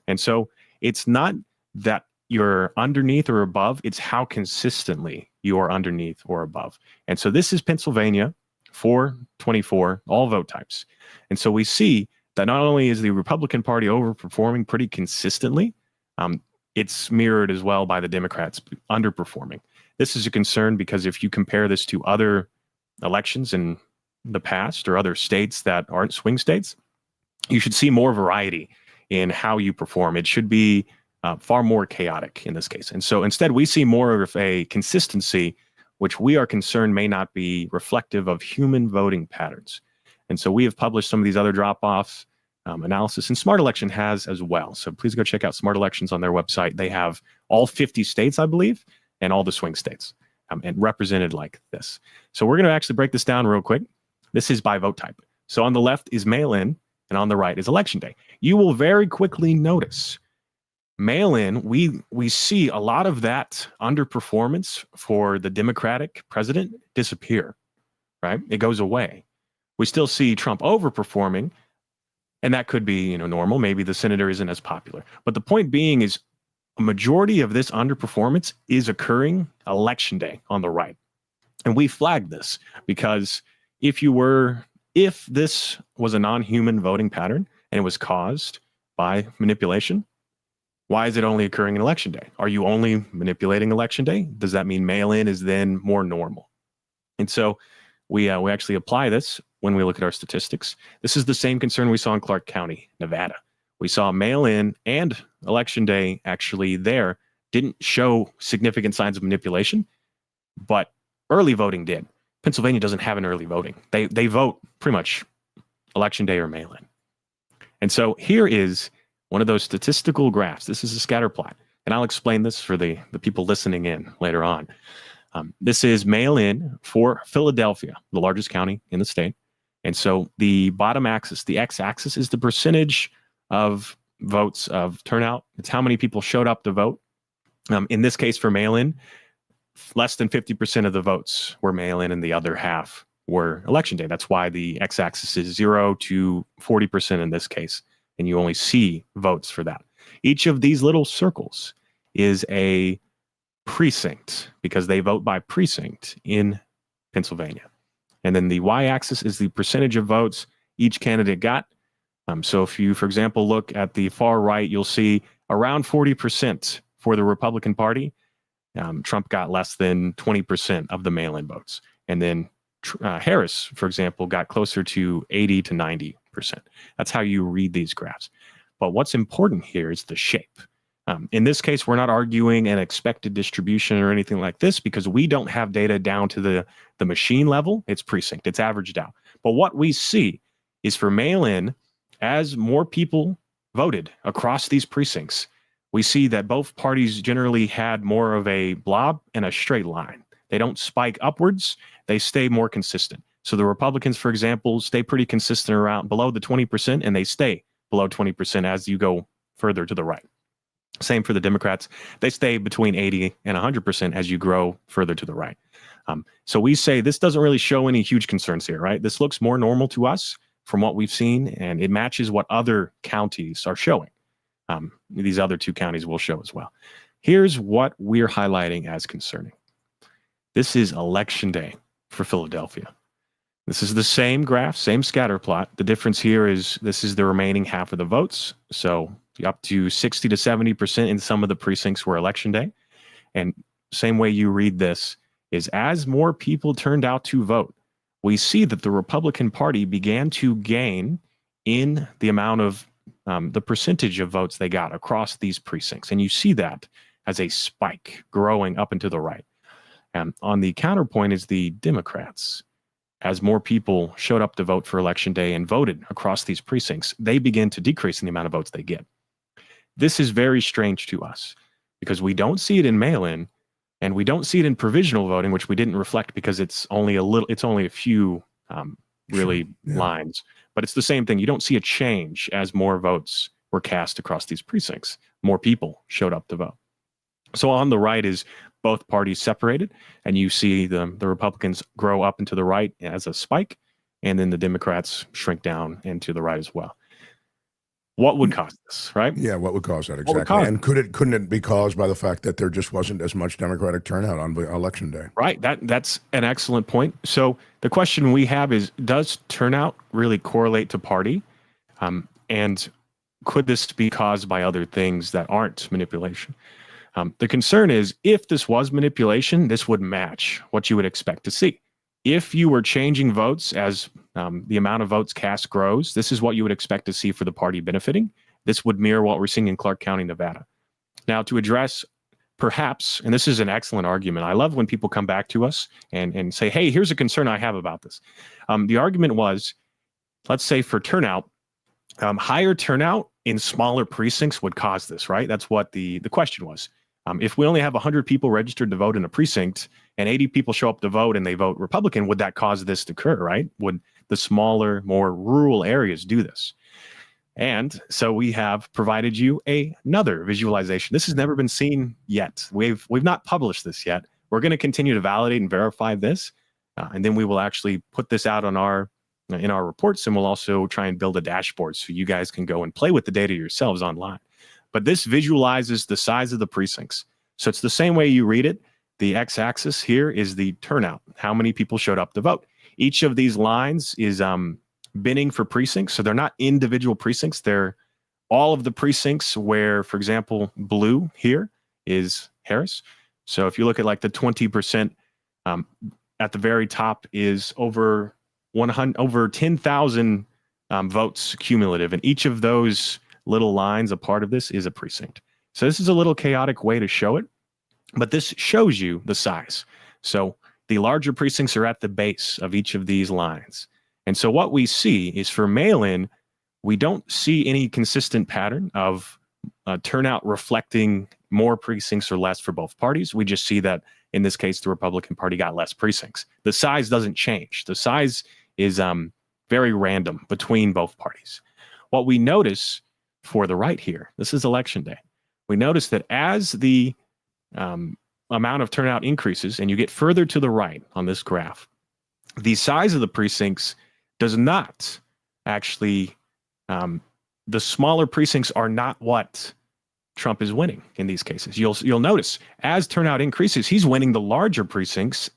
And so it's not that you're underneath or above, it's how consistently you are underneath or above. And so this is Pennsylvania, 424, all vote types. And so we see that not only is the Republican Party overperforming pretty consistently, it's mirrored as well by the Democrats underperforming. This is a concern because if you compare this to other elections in the past or other states that aren't swing states, you should see more variety in how you perform. It should be far more chaotic in this case. And so instead, we see more of a consistency, which we are concerned may not be reflective of human voting patterns. And so we have published some of these other drop-offs analysis, and Smart Election has as well. So please go check out Smart Elections on their website. They have all 50 states, I believe, and all the swing states and represented like this. So we're going to actually break this down real quick. This is by vote type. So on the left is mail-in, and on the right is election day. You will very quickly notice mail-in, we see a lot of that underperformance for the Democratic president disappear, right? It goes away. We still see Trump overperforming, and that could be, normal. Maybe the senator isn't as popular. But the point being is a majority of this underperformance is occurring election day on the right. And we flagged this because if this was a non-human voting pattern and it was caused by manipulation, why is it only occurring in election day? Are you only manipulating election day? Does that mean mail-in is then more normal? And so we actually apply this when we look at our statistics. This is the same concern we saw in Clark County, Nevada, We saw mail-in and election day actually there didn't show significant signs of manipulation, but early voting did. Pennsylvania doesn't have an early voting. They vote pretty much election day or mail-in. And so here is one of those statistical graphs. This is a scatter plot. And I'll explain this for the people listening in later on. This is mail-in for Philadelphia, the largest county in the state. And so the bottom axis, the x-axis, is the percentage of votes of turnout. It's how many people showed up to vote. In this case, for mail-in, less than 50% of the votes were mail-in and the other half were election day. That's why the x-axis is 0 to 40% in this case. And you only see votes for that. Each of these little circles is a precinct because they vote by precinct in Pennsylvania. And then the y-axis is the percentage of votes each candidate got. So if you, for example, look at the far right, you'll see around 40% for the Republican Party. Trump got less than 20% of the mail-in votes. And then Harris, for example, got closer to 80 to 90%. That's how you read these graphs. But what's important here is the shape. In this case, we're not arguing an expected distribution or anything like this because we don't have data down to the machine level. It's precinct. It's averaged out. But what we see is for mail-in, as more people voted across these precincts, we see that both parties generally had more of a blob and a straight line. They don't spike upwards. They stay more consistent. So the Republicans, for example, stay pretty consistent around below the 20%, and they stay below 20% as you go further to the right. Same for the Democrats. They stay between 80 and 100% as you grow further to the right. So we say this doesn't really show any huge concerns here, right? This looks more normal to us from what we've seen, and it matches what other counties are showing. These other two counties will show as well. Here's what we're highlighting as concerning. This is election day for Philadelphia. This is the same graph, same scatter plot. The difference here is this is the remaining half of the votes. So up to 60 to 70% in some of the precincts were election day. And same way you read this is as more people turned out to vote, we see that the Republican Party began to gain in the amount of the percentage of votes they got across these precincts. And you see that as a spike growing up and to the right. On the counterpoint is the Democrats. As more people showed up to vote for election day and voted across these precincts, they begin to decrease in the amount of votes they get. This is very strange to us because we don't see it in mail-in and we don't see it in provisional voting, which we didn't reflect because it's only a few lines, but it's the same thing. You don't see a change as more votes were cast across these precincts. More people showed up to vote. So on the right is both parties separated, and you see the Republicans grow up and to the right as a spike, and then the Democrats shrink down and to the right as well. What would cause this, right? Yeah, what would cause that exactly? And couldn't it be caused by the fact that there just wasn't as much Democratic turnout on election day? Right. That's an excellent point. So the question we have is, does turnout really correlate to party? And could this be caused by other things that aren't manipulation? The concern is if this was manipulation, this would match what you would expect to see. If you were changing votes as the amount of votes cast grows, this is what you would expect to see for the party benefiting. This would mirror what we're seeing in Clark County, Nevada. Now, to address perhaps, and this is an excellent argument. I love when people come back to us and say, hey, here's a concern I have about this. The argument was, let's say for turnout, higher turnout in smaller precincts would cause this, right? That's what the question was. If we only have 100 people registered to vote in a precinct and 80 people show up to vote and they vote Republican, would that cause this to occur, right? Would the smaller, more rural areas do this? And so we have provided you another visualization. This has never been seen yet. We've not published this yet. We're going to continue to validate and verify this, and then we will actually put this out on in our reports, and we'll also try and build a dashboard so you guys can go and play with the data yourselves online. But this visualizes the size of the precincts. So it's the same way you read it. The x-axis here is the turnout, how many people showed up to vote. Each of these lines is binning for precincts. So they're not individual precincts. They're all of the precincts where, for example, blue here is Harris. So if you look at like the 20%, at the very top is over 10,000 votes cumulative. And each of those little lines, a part of this is a precinct. So this is a little chaotic way to show it, but this shows you the size. So the larger precincts are at the base of each of these lines. And so what we see is for mail-in, we don't see any consistent pattern of turnout reflecting more precincts or less for both parties. We just see that in this case, the Republican Party got less precincts. The size doesn't change. The size is very random between both parties. What we notice for the right here, this is election day, we notice that as the amount of turnout increases and you get further to the right on this graph, the size of the precincts does not actually, the smaller precincts are not what Trump is winning in these cases. You'll notice as turnout increases, he's winning the larger precincts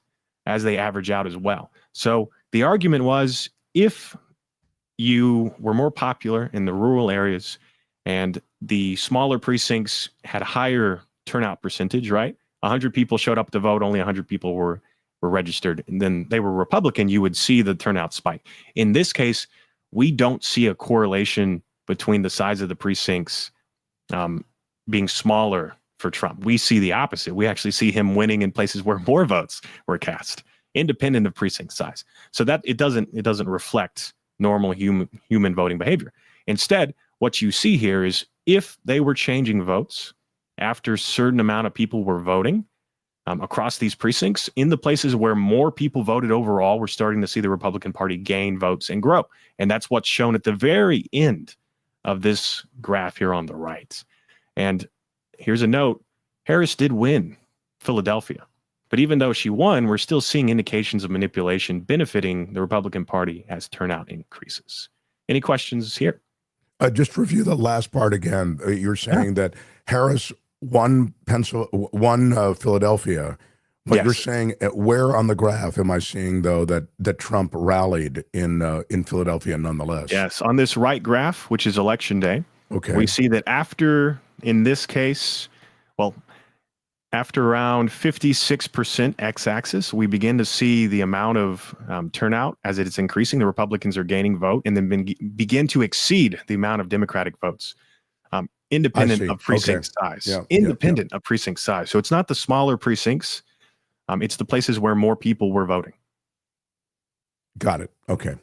as they average out as well. So the argument was, if you were more popular in the rural areas and the smaller precincts had a higher turnout percentage, right? 100 people showed up to vote, only 100 people were registered, and then they were Republican, you would see the turnout spike. In this case, we don't see a correlation between the size of the precincts being smaller for Trump. We see the opposite. We actually see him winning in places where more votes were cast, independent of precinct size. So that it doesn't reflect normal human voting behavior. Instead, what you see here is if they were changing votes after a certain amount of people were voting across these precincts, in the places where more people voted overall, we're starting to see the Republican Party gain votes and grow. And that's what's shown at the very end of this graph here on the right. And here's a note, Harris did win Philadelphia. But even though she won, we're still seeing indications of manipulation benefiting the Republican Party as turnout increases. Any questions here? Just review the last part again. You're saying that Harris won Philadelphia, but Yes. you're saying where on the graph am I seeing though that Trump rallied in Philadelphia nonetheless? Yes, on this right graph, which is election day, Okay. we see that after, in this case, well, after around 56% x-axis, we begin to see the amount of turnout as it is increasing. The Republicans are gaining vote and then begin to exceed the amount of Democratic votes, independent of precinct size. Yeah, Independent of precinct size. So it's not the smaller precincts. It's the places where more people were voting. Got it. Okay.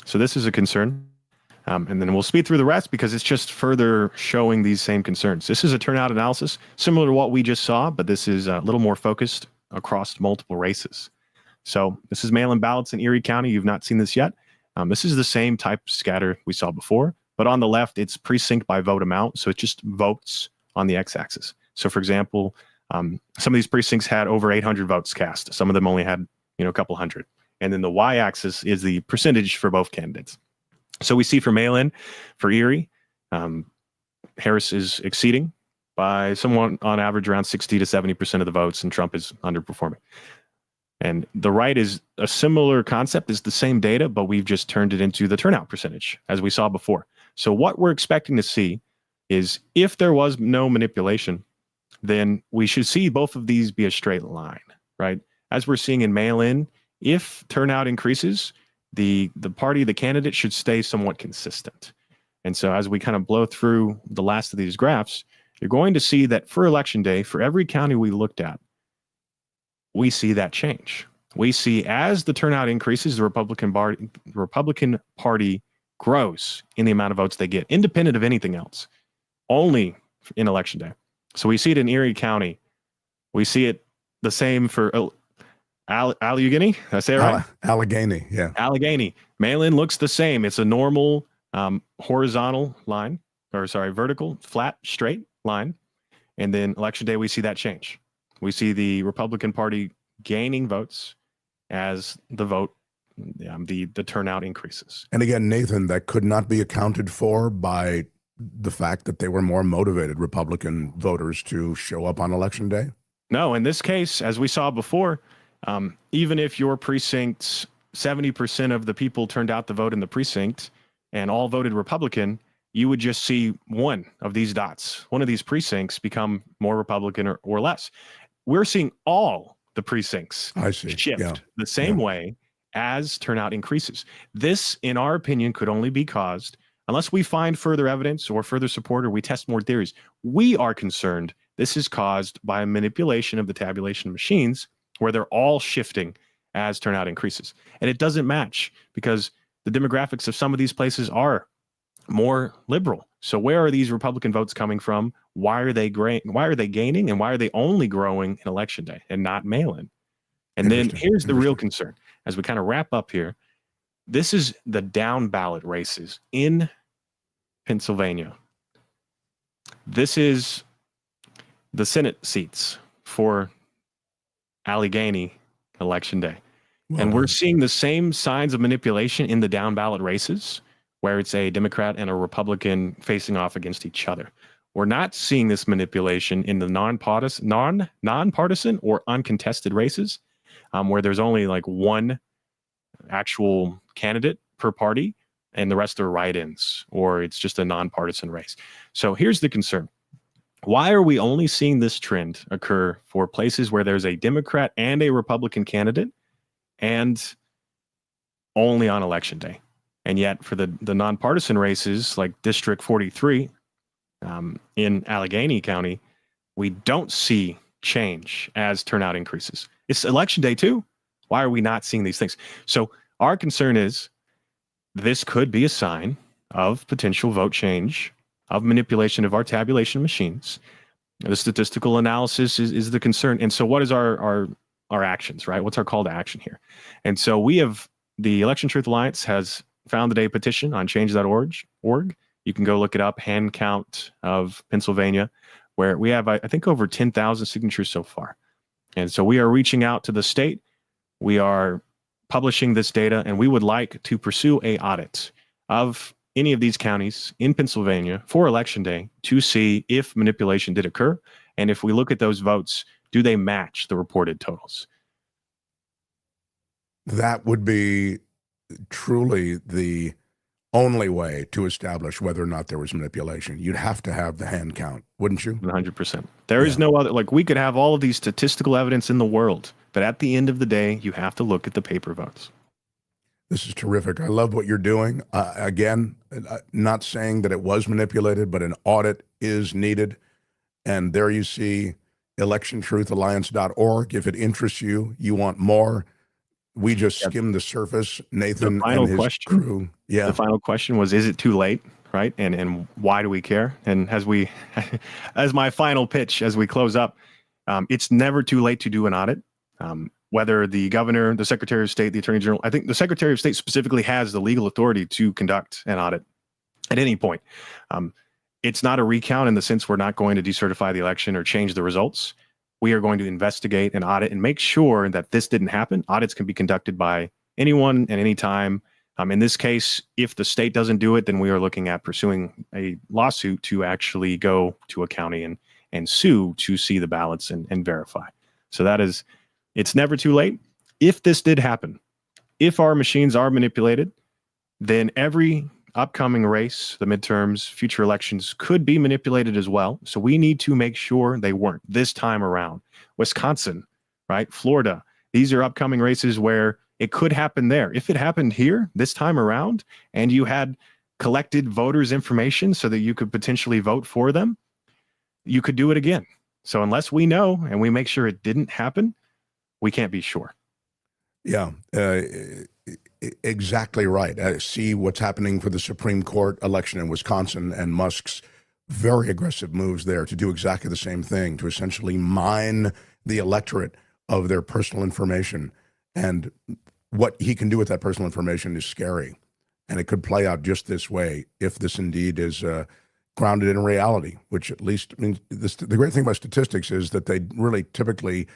So this is a concern. And then we'll speed through the rest because it's just further showing these same concerns. This is a turnout analysis similar to what we just saw, but this is a little more focused across multiple races. So this is mail-in ballots in Erie County. You've not seen this yet. This is the same type of scatter we saw before, but on the left, it's precinct by vote amount. So it just votes on the x-axis. So for example, some of these precincts had over 800 votes cast. Some of them only had, a couple hundred. And then the y-axis is the percentage for both candidates. So we see for mail-in, for Erie, Harris is exceeding by somewhat on average around 60 to 70% of the votes, and Trump is underperforming. And the right is a similar concept, is the same data, but we've just turned it into the turnout percentage, as we saw before. So what we're expecting to see is if there was no manipulation, then we should see both of these be a straight line, right? As we're seeing in mail-in, if turnout increases, the party, the candidate should stay somewhat consistent. And so as we kind of blow through the last of these graphs, you're going to see that for election day, for every county we looked at, we see that change. We see as the turnout increases, the Republican Party grows in the amount of votes they get, independent of anything else, only in election day. So we see it in Erie County. We see it the same for Allegheny, did I say it right? Allegheny, yeah. Allegheny. Mail-in looks the same. It's a normal horizontal line, vertical, flat, straight line. And then election day, we see that change. We see the Republican Party gaining votes as the turnout increases. And again, Nathan, that could not be accounted for by the fact that they were more motivated Republican voters to show up on election day? No, in this case, as we saw before, even if your precinct, 70% of the people turned out to vote in the precinct and all voted Republican, you would just see one of these dots, one of these precincts become more Republican or less. We're seeing all the precincts shift the same way as turnout increases. This, in our opinion, could only be caused unless we find further evidence or further support or we test more theories, we are concerned this is caused by a manipulation of the tabulation machines where they're all shifting as turnout increases. And it doesn't match because the demographics of some of these places are more liberal. So where are these Republican votes coming from? Why are they gaining? And why are they only growing in election day and not mail-in? And then here's the real concern. As we kind of wrap up here, this is the down ballot races in Pennsylvania. This is the Senate seats for Allegheny election day. And we're seeing the same signs of manipulation in the down ballot races where it's a Democrat and a Republican facing off against each other. We're not seeing this manipulation in the nonpartisan or uncontested races where there's only like one actual candidate per party and the rest are write-ins, or it's just a nonpartisan race. So here's the concern. Why are we only seeing this trend occur for places where there's a Democrat and a Republican candidate and only on election day? And yet for the nonpartisan races like District 43 in Allegheny County, we don't see change as turnout increases. It's election day too. Why are we not seeing these things? So our concern is this could be a sign of potential vote change, of manipulation of our tabulation machines. The statistical analysis is the concern. And so what is our actions, right? What's our call to action here? And so the Election Truth Alliance has founded a petition on change.org. You can go look it up, Hand Count of Pennsylvania, where we have, I think, over 10,000 signatures so far. And so we are reaching out to the state. We are publishing this data, and we would like to pursue an audit of any of these counties in Pennsylvania for election day to see if manipulation did occur. And if we look at those votes, do they match the reported totals? That would be truly the only way to establish whether or not there was manipulation. You'd have to have the hand count, wouldn't you? 100%. There is no other, like we could have all of these statistical evidence in the world, but at the end of the day, you have to look at the paper votes. This is terrific. I love what you're doing. Again, not saying that it was manipulated, but an audit is needed. And there you see electiontruthalliance.org. If it interests you, you want more. We just skimmed the surface. Nathan and his crew. Yeah. The final question was, is it too late? Right. And why do we care? And as my final pitch, as we close up, it's never too late to do an audit. Whether the governor, the Secretary of State, the Attorney General, I think the Secretary of State specifically has the legal authority to conduct an audit at any point. It's not a recount in the sense we're not going to decertify the election or change the results. We are going to investigate and audit and make sure that this didn't happen. Audits can be conducted by anyone at any time. In this case, if the state doesn't do it, then we are looking at pursuing a lawsuit to actually go to a county and sue to see the ballots and verify. So that is, it's never too late. If this did happen, if our machines are manipulated, then every upcoming race, the midterms, future elections could be manipulated as well. So we need to make sure they weren't this time around. Wisconsin, right? Florida, these are upcoming races where it could happen there. If it happened here this time around and you had collected voters' information so that you could potentially vote for them, you could do it again. So unless we know and we make sure it didn't happen, we can't be sure. Yeah, exactly right. See what's happening for the Supreme Court election in Wisconsin and Musk's very aggressive moves there to do exactly the same thing, to essentially mine the electorate of their personal information. And what he can do with that personal information is scary. And it could play out just this way if this indeed is grounded in reality, which at least means the great thing about statistics is that they really typically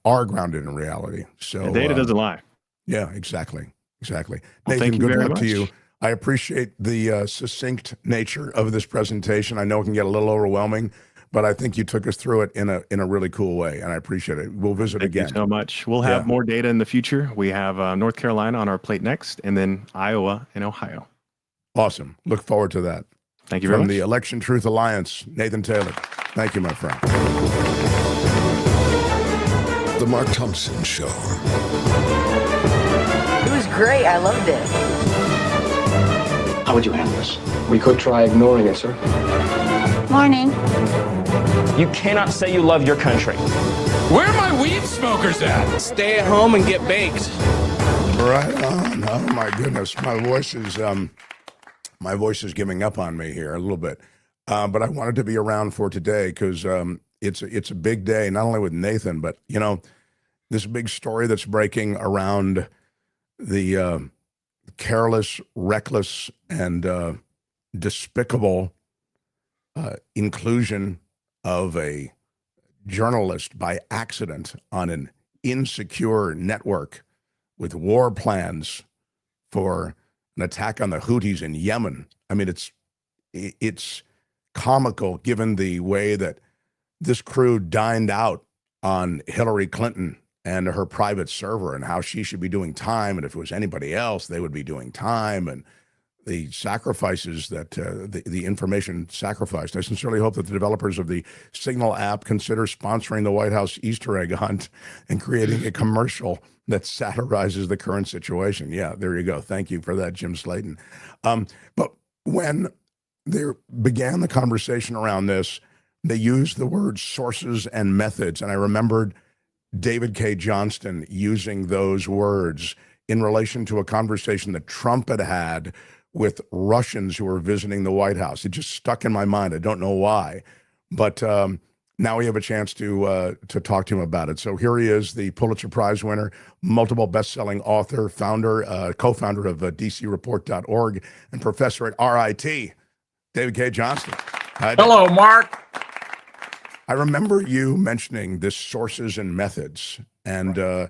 are grounded in reality. So the data doesn't lie. Yeah, exactly. Well, Nathan, good luck to you. I appreciate the succinct nature of this presentation. I know it can get a little overwhelming, but I think you took us through it in a really cool way, and I appreciate it. We'll visit again. Thank you so much. We'll have more data in the future. We have North Carolina on our plate next, and then Iowa and Ohio. Awesome. Look forward to that. Thank you very much. From the Election Truth Alliance, Nathan Taylor. Thank you, my friend. The Mark Thompson Show. It was great. I loved it. How would you handle this? We could try ignoring it, sir. Morning. You cannot say you love your country. Where are my weed smokers at? Stay at home and get baked. Right on. Oh my goodness, my voice is giving up on me here a little bit. But I wanted to be around for today because it's a big day, not only with Nathan, but you know, this big story that's breaking around the careless, reckless, and despicable inclusion of a journalist by accident on an insecure network with war plans for an attack on the Houthis in Yemen. I mean, it's comical given the way that this crew dined out on Hillary Clinton and her private server and how she should be doing time. And if it was anybody else, they would be doing time. And the sacrifices that the information sacrificed. I sincerely hope that the developers of the Signal app consider sponsoring the White House Easter egg hunt and creating a commercial that satirizes the current situation. Yeah, there you go. Thank you for that, Jim Slayton. But when they began the conversation around this, they used the words sources and methods. And I remembered David K. Johnston using those words in relation to a conversation that Trump had had with Russians who were visiting the White House. It just stuck in my mind. I don't know why, but now we have a chance to talk to him about it. So here he is, the Pulitzer Prize winner, multiple best-selling author, founder, co-founder of DCReport.org, and professor at RIT, David K. Johnston. Hello, Mark. I remember you mentioning this sources and methods, and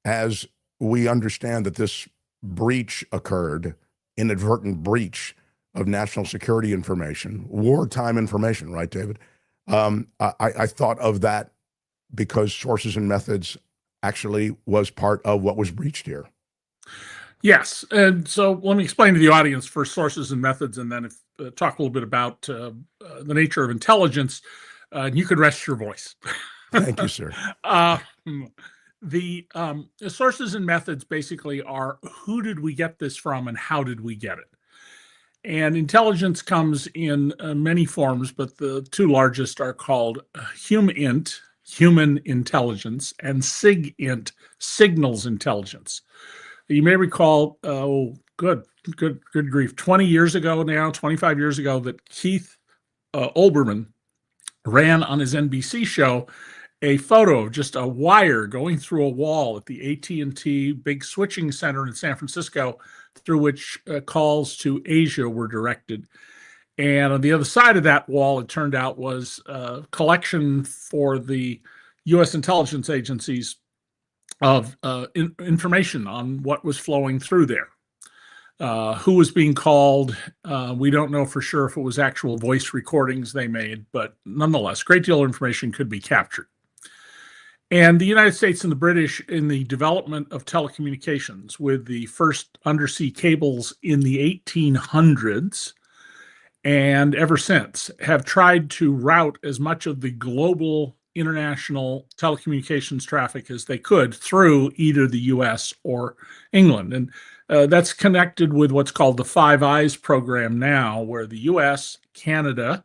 as we understand that this breach occurred, inadvertent breach of national security information, wartime information, right, David? I thought of that because sources and methods actually was part of what was breached here. Yes, and so let me explain to the audience first sources and methods, and then talk a little bit about the nature of intelligence. And you could rest your voice. Thank you, sir. The sources and methods basically are who did we get this from and how did we get it? And intelligence comes in many forms, but the two largest are called HumInt, human intelligence, and SigInt, signals intelligence. You may recall, good grief, 20 years ago now, 25 years ago, that Keith Olbermann ran on his NBC show a photo of just a wire going through a wall at the AT&T big switching center in San Francisco, through which calls to Asia were directed. And on the other side of that wall, it turned out, was a collection for the U.S. intelligence agencies of information on what was flowing through there. Who was being called? We don't know for sure if it was actual voice recordings they made, but nonetheless, a great deal of information could be captured. And the United States and the British, in the development of telecommunications with the first undersea cables in the 1800s, and ever since, have tried to route as much of the global international telecommunications traffic as they could through either the US or England. And that's connected with what's called the Five Eyes program now, where the US, Canada,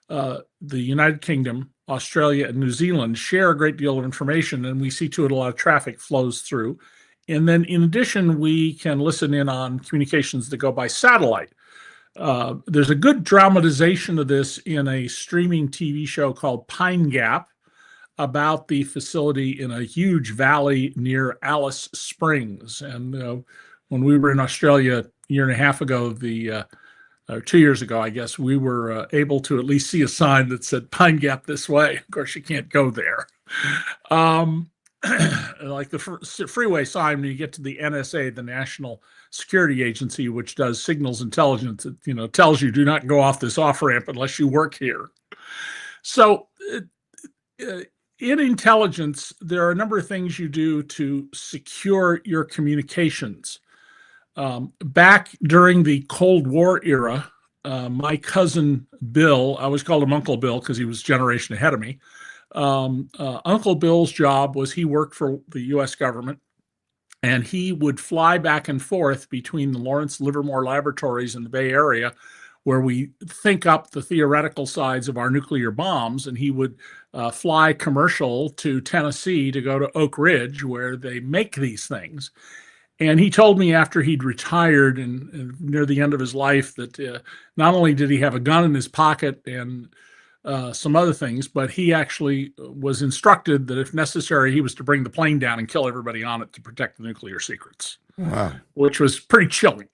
the United Kingdom, Australia, and New Zealand share a great deal of information, and we see to it a lot of traffic flows through. And then in addition, we can listen in on communications that go by satellite. There's a good dramatization of this in a streaming TV show called Pine Gap about the facility in a huge valley near Alice Springs. And when we were in Australia a year and a half ago, 2 yeyears ago, I guess, we were able to at least see a sign that said Pine Gap this way. Of course, you can't go there. Like the freeway sign, when you get to the NSA, the National Security Agency, which does signals intelligence, it tells you do not go off this off-ramp unless you work here. So in intelligence, there are a number of things you do to secure your communications. Back during the Cold War era, my cousin Bill, I always called him Uncle Bill because he was a generation ahead of me. Uncle Bill's job was he worked for the U.S. government, And he would fly back and forth between the Lawrence Livermore laboratories in the Bay Area, where we think up the theoretical sides of our nuclear bombs, and he would fly commercial to Tennessee to go to Oak Ridge, where they make these things. And he told me after he'd retired and near the end of his life that not only did he have a gun in his pocket and some other things, but he actually was instructed that if necessary, he was to bring the plane down and kill everybody on it to protect the nuclear secrets. Wow. Which was pretty chilling.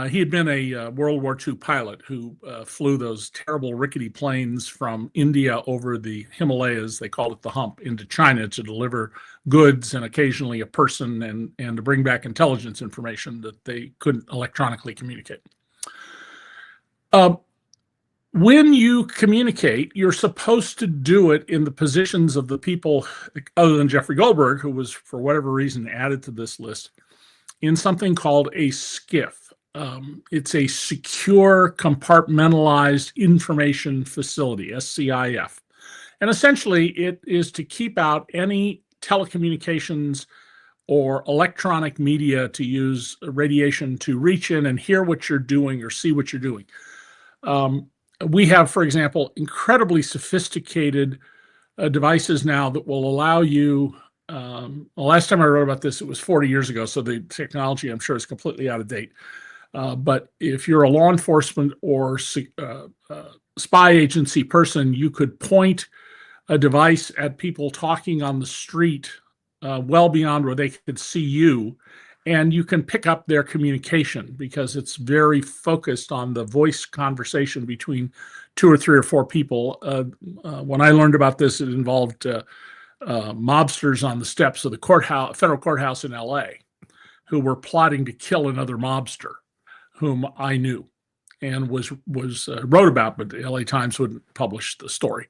He had been a World War II pilot who flew those terrible rickety planes from India over the Himalayas, they called it the hump, into China to deliver goods and occasionally a person and to bring back intelligence information that they couldn't electronically communicate. When you communicate, you're supposed to do it in the positions of the people, other than Jeffrey Goldberg, who was, for whatever reason, added to this list, in something called a SCIF. It's a secure compartmentalized information facility, SCIF. And essentially it is to keep out any telecommunications or electronic media to use radiation to reach in and hear what you're doing or see what you're doing. We have, for example, incredibly sophisticated devices now that will allow you, the last time I wrote about this, it was 40 years ago, so the technology, I'm sure, is completely out of date. But if you're a law enforcement or spy agency person, you could point a device at people talking on the street well beyond where they could see you, and you can pick up their communication because it's very focused on the voice conversation between 2 or 3 or 4 people. When I learned about this, it involved mobsters on the steps of the federal courthouse in LA who were plotting to kill another mobster whom I knew and was wrote about, but the LA Times wouldn't publish the story.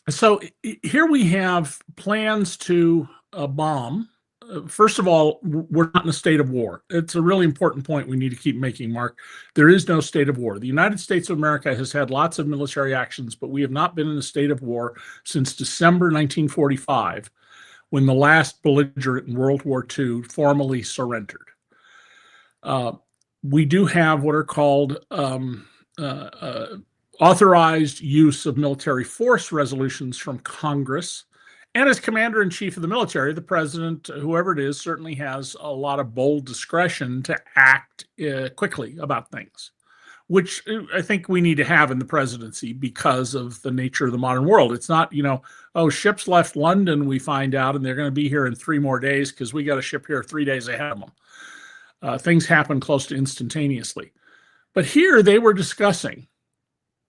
So here we have plans to bomb. First of all, we're not in a state of war. It's a really important point we need to keep making, Mark. There is no state of war. The United States of America has had lots of military actions, but we have not been in a state of war since December 1945, when the last belligerent in World War II formally surrendered. We do have what are called authorized use of military force resolutions from Congress. And as commander-in-chief of the military, the president, whoever it is, certainly has a lot of bold discretion to act quickly about things, which I think we need to have in the presidency because of the nature of the modern world. It's not, oh, ships left London, we find out, and they're going to be here in 3 more days because we got a ship here 3 days ahead of them. Things happen close to instantaneously. But here they were discussing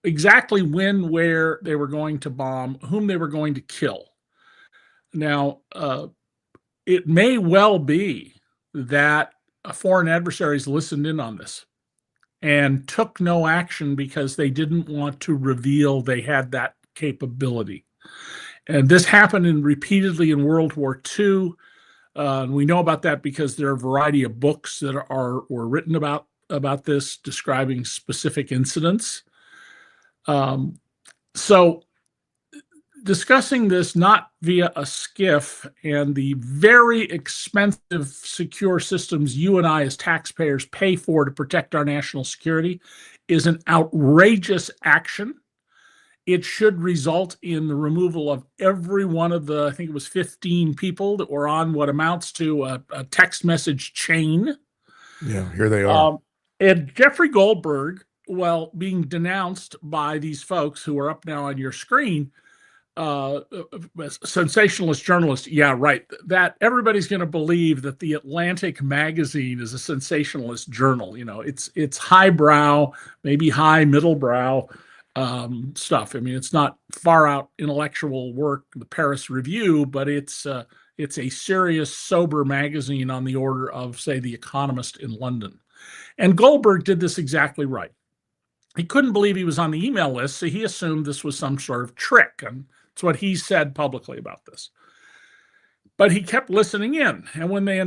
exactly when, where they were going to bomb, whom they were going to kill. Now, it may well be that foreign adversaries listened in on this and took no action because they didn't want to reveal they had that capability. And this happened repeatedly in World War II. We know about that because there are a variety of books that were written about this, describing specific incidents. So discussing this not via a SCIF and the very expensive secure systems you and I as taxpayers pay for to protect our national security is an outrageous action. It should result in the removal of every one of the, I think it was 15 people that were on what amounts to a text message chain. Yeah, here they are. And Jeffrey Goldberg, well, being denounced by these folks who are up now on your screen, sensationalist journalist, yeah, right, that everybody's going to believe that the Atlantic magazine is a sensationalist journal. It's highbrow, maybe high middlebrow stuff. I mean, it's not far out intellectual work, the Paris Review, but it's a serious, sober magazine on the order of, say, The Economist in London. And Goldberg did this exactly right. He couldn't believe he was on the email list, so he assumed this was some sort of trick, and it's what he said publicly about this. But he kept listening in, and when they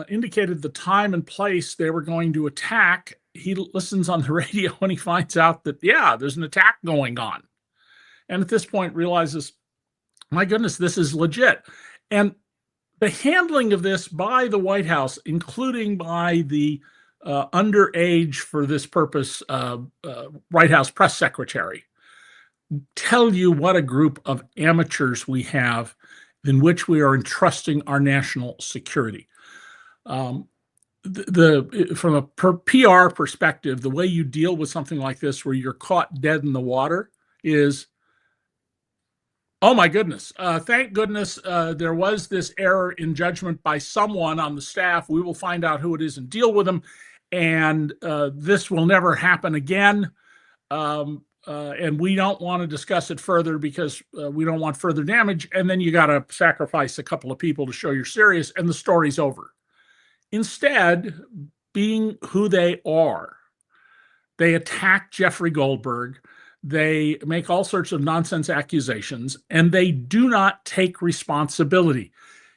indicated the time and place they were going to attack, he listens on the radio and he finds out that, yeah, there's an attack going on. And at this point realizes, my goodness, this is legit. And the handling of this by the White House, including by the underage for this purpose White House press secretary, tell you what a group of amateurs we have in which we are entrusting our national security. From a PR perspective, the way you deal with something like this where you're caught dead in the water is, oh my goodness, thank goodness there was this error in judgment by someone on the staff. We will find out who it is and deal with them. And this will never happen again. And we don't want to discuss it further because we don't want further damage. And then you got to sacrifice a couple of people to show you're serious, and the story's over. Instead, being who they are, they attack Jeffrey Goldberg. They make all sorts of nonsense accusations, and they do not take responsibility.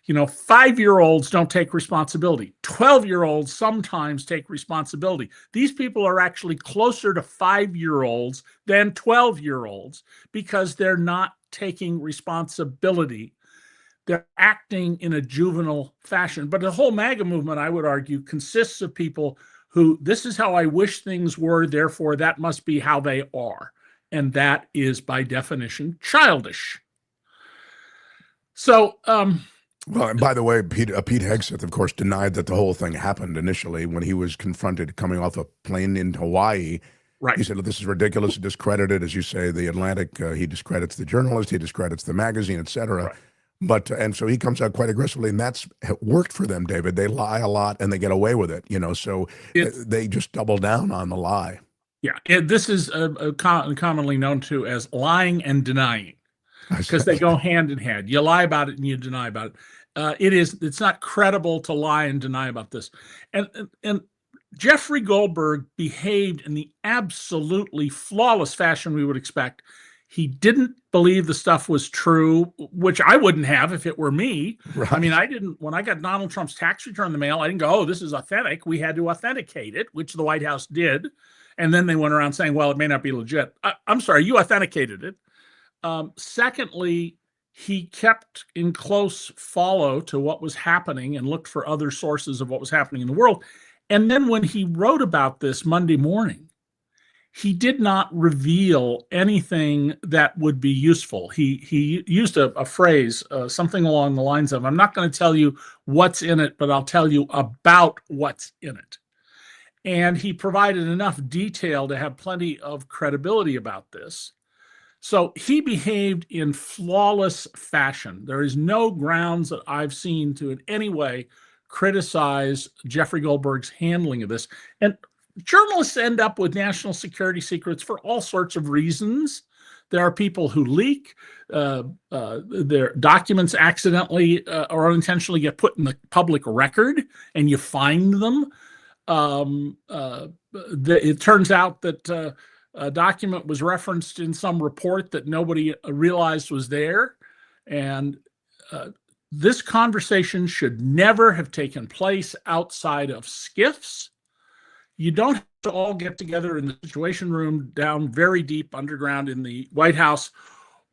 5-year-olds don't take responsibility. 12-year-olds sometimes take responsibility. These people are actually closer to 5-year-olds than 12-year-olds because they're not taking responsibility. They're acting in a juvenile fashion. But the whole MAGA movement, I would argue, consists of people who, this is how I wish things were, therefore that must be how they are. And that is, by definition, childish. So, well, and by the way, Pete Hegseth, of course, denied that the whole thing happened initially when he was confronted coming off a plane in Hawaii. Right. He said, this is ridiculous, discredited, as you say, the Atlantic. He discredits the journalist, he discredits the magazine, etc. Right. But, and so he comes out quite aggressively, and that's worked for them, David. They lie a lot and they get away with it, so they just double down on the lie. Yeah, this is commonly known to as lying and denying, because they go hand in hand. You lie about it and you deny about it. It's not credible to lie and deny about this. And Jeffrey Goldberg behaved in the absolutely flawless fashion we would expect. He didn't believe the stuff was true, which I wouldn't have if it were me. Right. I mean, when I got Donald Trump's tax return in the mail, I didn't go, oh, this is authentic. We had to authenticate it, which the White House did. And then they went around saying, well, it may not be legit. I'm sorry, you authenticated it. Secondly, he kept in close follow to what was happening and looked for other sources of what was happening in the world. And then when he wrote about this Monday morning, he did not reveal anything that would be useful. He used a phrase, something along the lines of, I'm not going to tell you what's in it, but I'll tell you about what's in it. And he provided enough detail to have plenty of credibility about this. So he behaved in flawless fashion. There is no grounds that I've seen to in any way criticize Jeffrey Goldberg's handling of this. And journalists end up with national security secrets for all sorts of reasons. There are people who leak, their documents accidentally or unintentionally get put in the public record, and you find them. It turns out that a document was referenced in some report that nobody realized was there. And this conversation should never have taken place outside of SCIFs. You don't have to all get together in the Situation Room down very deep underground in the White House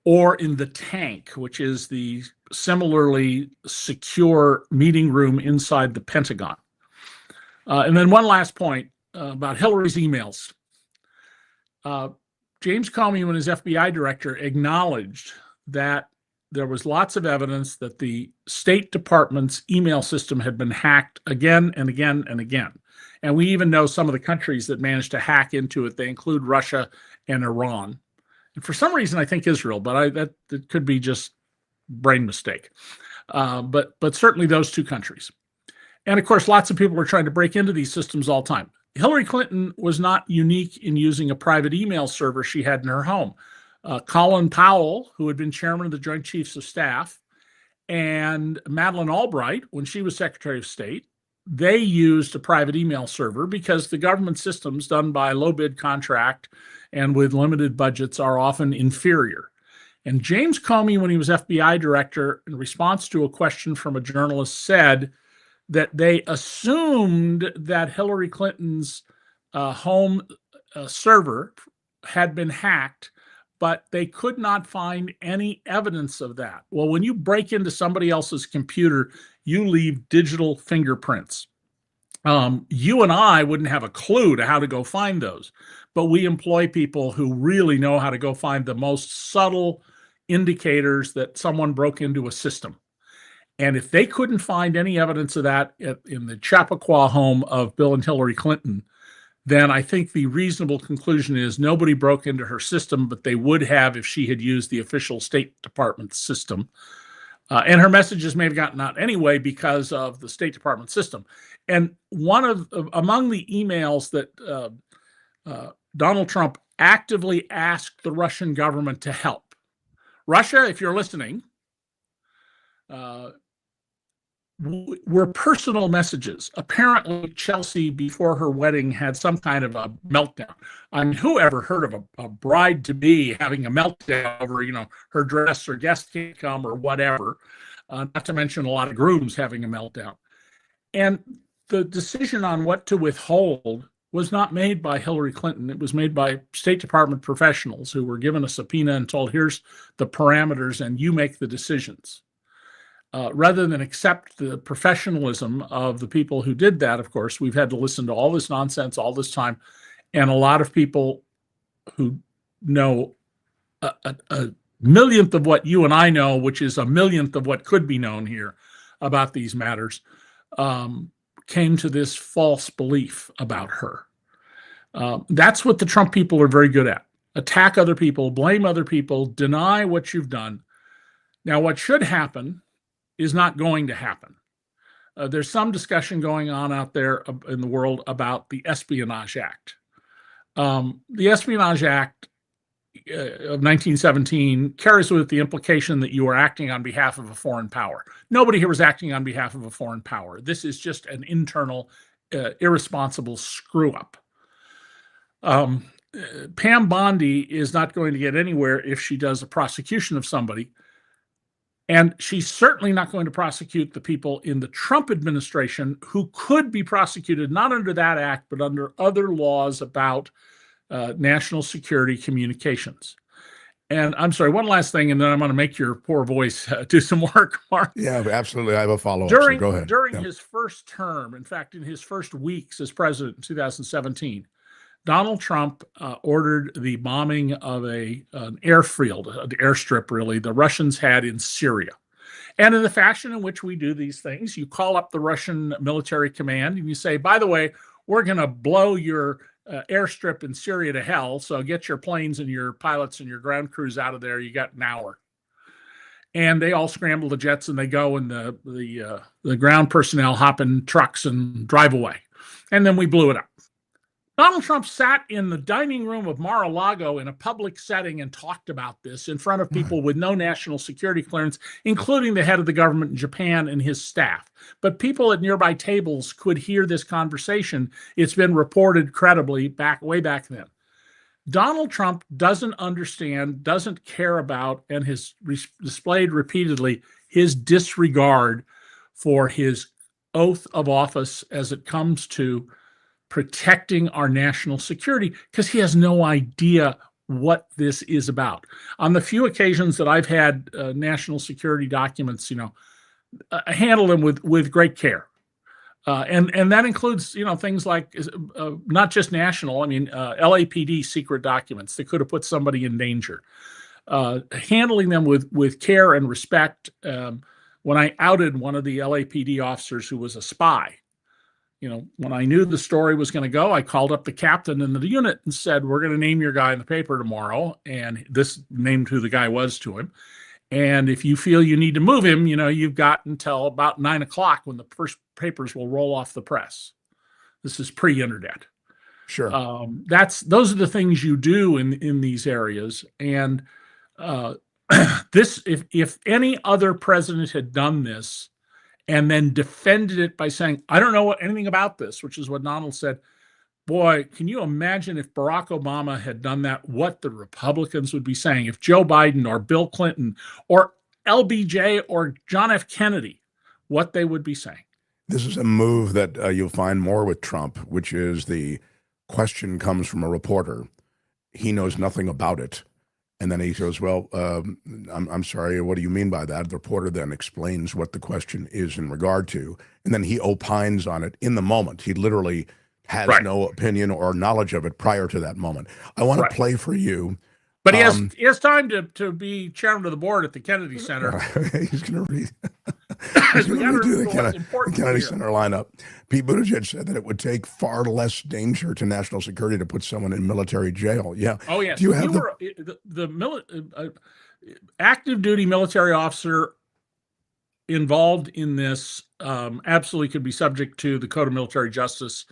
or in the Tank, which is the similarly secure meeting room inside the Pentagon. And then one last point about Hillary's emails. James Comey, when his FBI director, acknowledged that there was lots of evidence that the State Department's email system had been hacked again and again and again. And we even know some of the countries that managed to hack into it. They include Russia and Iran. And for some reason, I think Israel, but that could be just brain mistake. But certainly those two countries. And of course, lots of people were trying to break into these systems all the time. Hillary Clinton was not unique in using a private email server she had in her home. Colin Powell, who had been chairman of the Joint Chiefs of Staff, and Madeleine Albright, when she was Secretary of State, they used a private email server because the government systems done by low bid contract and with limited budgets are often inferior. And James Comey, when he was FBI director, in response to a question from a journalist, said that they assumed that Hillary Clinton's home server had been hacked, but they could not find any evidence of that. Well, when you break into somebody else's computer, you leave digital fingerprints. You and I wouldn't have a clue to how to go find those, but we employ people who really know how to go find the most subtle indicators that someone broke into a system. And if they couldn't find any evidence of that in the Chappaqua home of Bill and Hillary Clinton, then I think the reasonable conclusion is nobody broke into her system, but they would have if she had used the official State Department system. And her messages may have gotten out anyway because of the State Department system. And among the emails that Donald Trump actively asked the Russian government to help. Russia, if you're listening, were personal messages. Apparently, Chelsea, before her wedding, had some kind of a meltdown. I mean, who ever heard of a bride-to-be having a meltdown over, her dress or guest can't come or whatever, not to mention a lot of grooms having a meltdown. And the decision on what to withhold was not made by Hillary Clinton. It was made by State Department professionals who were given a subpoena and told, here's the parameters and you make the decisions. Rather than accept the professionalism of the people who did that, of course, we've had to listen to all this nonsense all this time. And a lot of people who know a millionth of what you and I know, which is a millionth of what could be known here about these matters, came to this false belief about her. That's what the Trump people are very good at. Attack other people, blame other people, deny what you've done. Now, what should happen is not going to happen. There's some discussion going on out there in the world about the Espionage Act. The Espionage Act of 1917 carries with it the implication that you are acting on behalf of a foreign power. Nobody here was acting on behalf of a foreign power. This is just an internal, irresponsible screw-up. Pam Bondi is not going to get anywhere if she does a prosecution of somebody. And she's certainly not going to prosecute the people in the Trump administration who could be prosecuted not under that act, but under other laws about national security communications. And I'm sorry, one last thing, and then I'm going to make your poor voice do some work, Mark. Yeah, absolutely. I have a follow-up. During, so go ahead. During his first term, in fact, in his first weeks as president in 2017, Donald Trump ordered the bombing of an airfield, an airstrip, really, the Russians had in Syria. And in the fashion in which we do these things, you call up the Russian military command and you say, by the way, we're going to blow your airstrip in Syria to hell, so get your planes and your pilots and your ground crews out of there. You got an hour. And they all scramble the jets and they go, and the ground personnel hop in trucks and drive away. And then we blew it up. Donald Trump sat in the dining room of Mar-a-Lago in a public setting and talked about this in front of people with no national security clearance, including the head of the government in Japan and his staff. But people at nearby tables could hear this conversation. It's been reported credibly way back then. Donald Trump doesn't understand, doesn't care about, and has displayed repeatedly his disregard for his oath of office as it comes to protecting our national security, because he has no idea what this is about. On the few occasions that I've had national security documents, handle them with great care. And that includes, things like not just national, LAPD secret documents that could have put somebody in danger. Handling them with care and respect. When I outed one of the LAPD officers who was a spy, when I knew the story was going to go, I called up the captain in the unit and said, we're going to name your guy in the paper tomorrow. And this named who the guy was to him. And if you feel you need to move him, you've got until about 9 o'clock when the first papers will roll off the press. This is pre-internet. Sure. Those are the things you do in these areas. And if any other president had done this, and then defended it by saying, I don't know anything about this, which is what Donald said. Boy, can you imagine if Barack Obama had done that, what the Republicans would be saying? If Joe Biden or Bill Clinton or LBJ or John F. Kennedy, what they would be saying. This is a move that you'll find more with Trump, which is the question comes from a reporter. He knows nothing about it. And then he goes, well, I'm sorry, what do you mean by that? The reporter then explains what the question is in regard to, and then he opines on it in the moment. He literally has no opinion or knowledge of it prior to that moment. I want to play for you. But he has time to be chairman of the board at the Kennedy Center. He's going to read. He's going to redo the Kennedy Center lineup. Pete Buttigieg said that it would take far less danger to national security to put someone in military jail. Yeah. Oh yes. Do you have active duty military officer involved in this? Absolutely could be subject to the Code of Military Justice,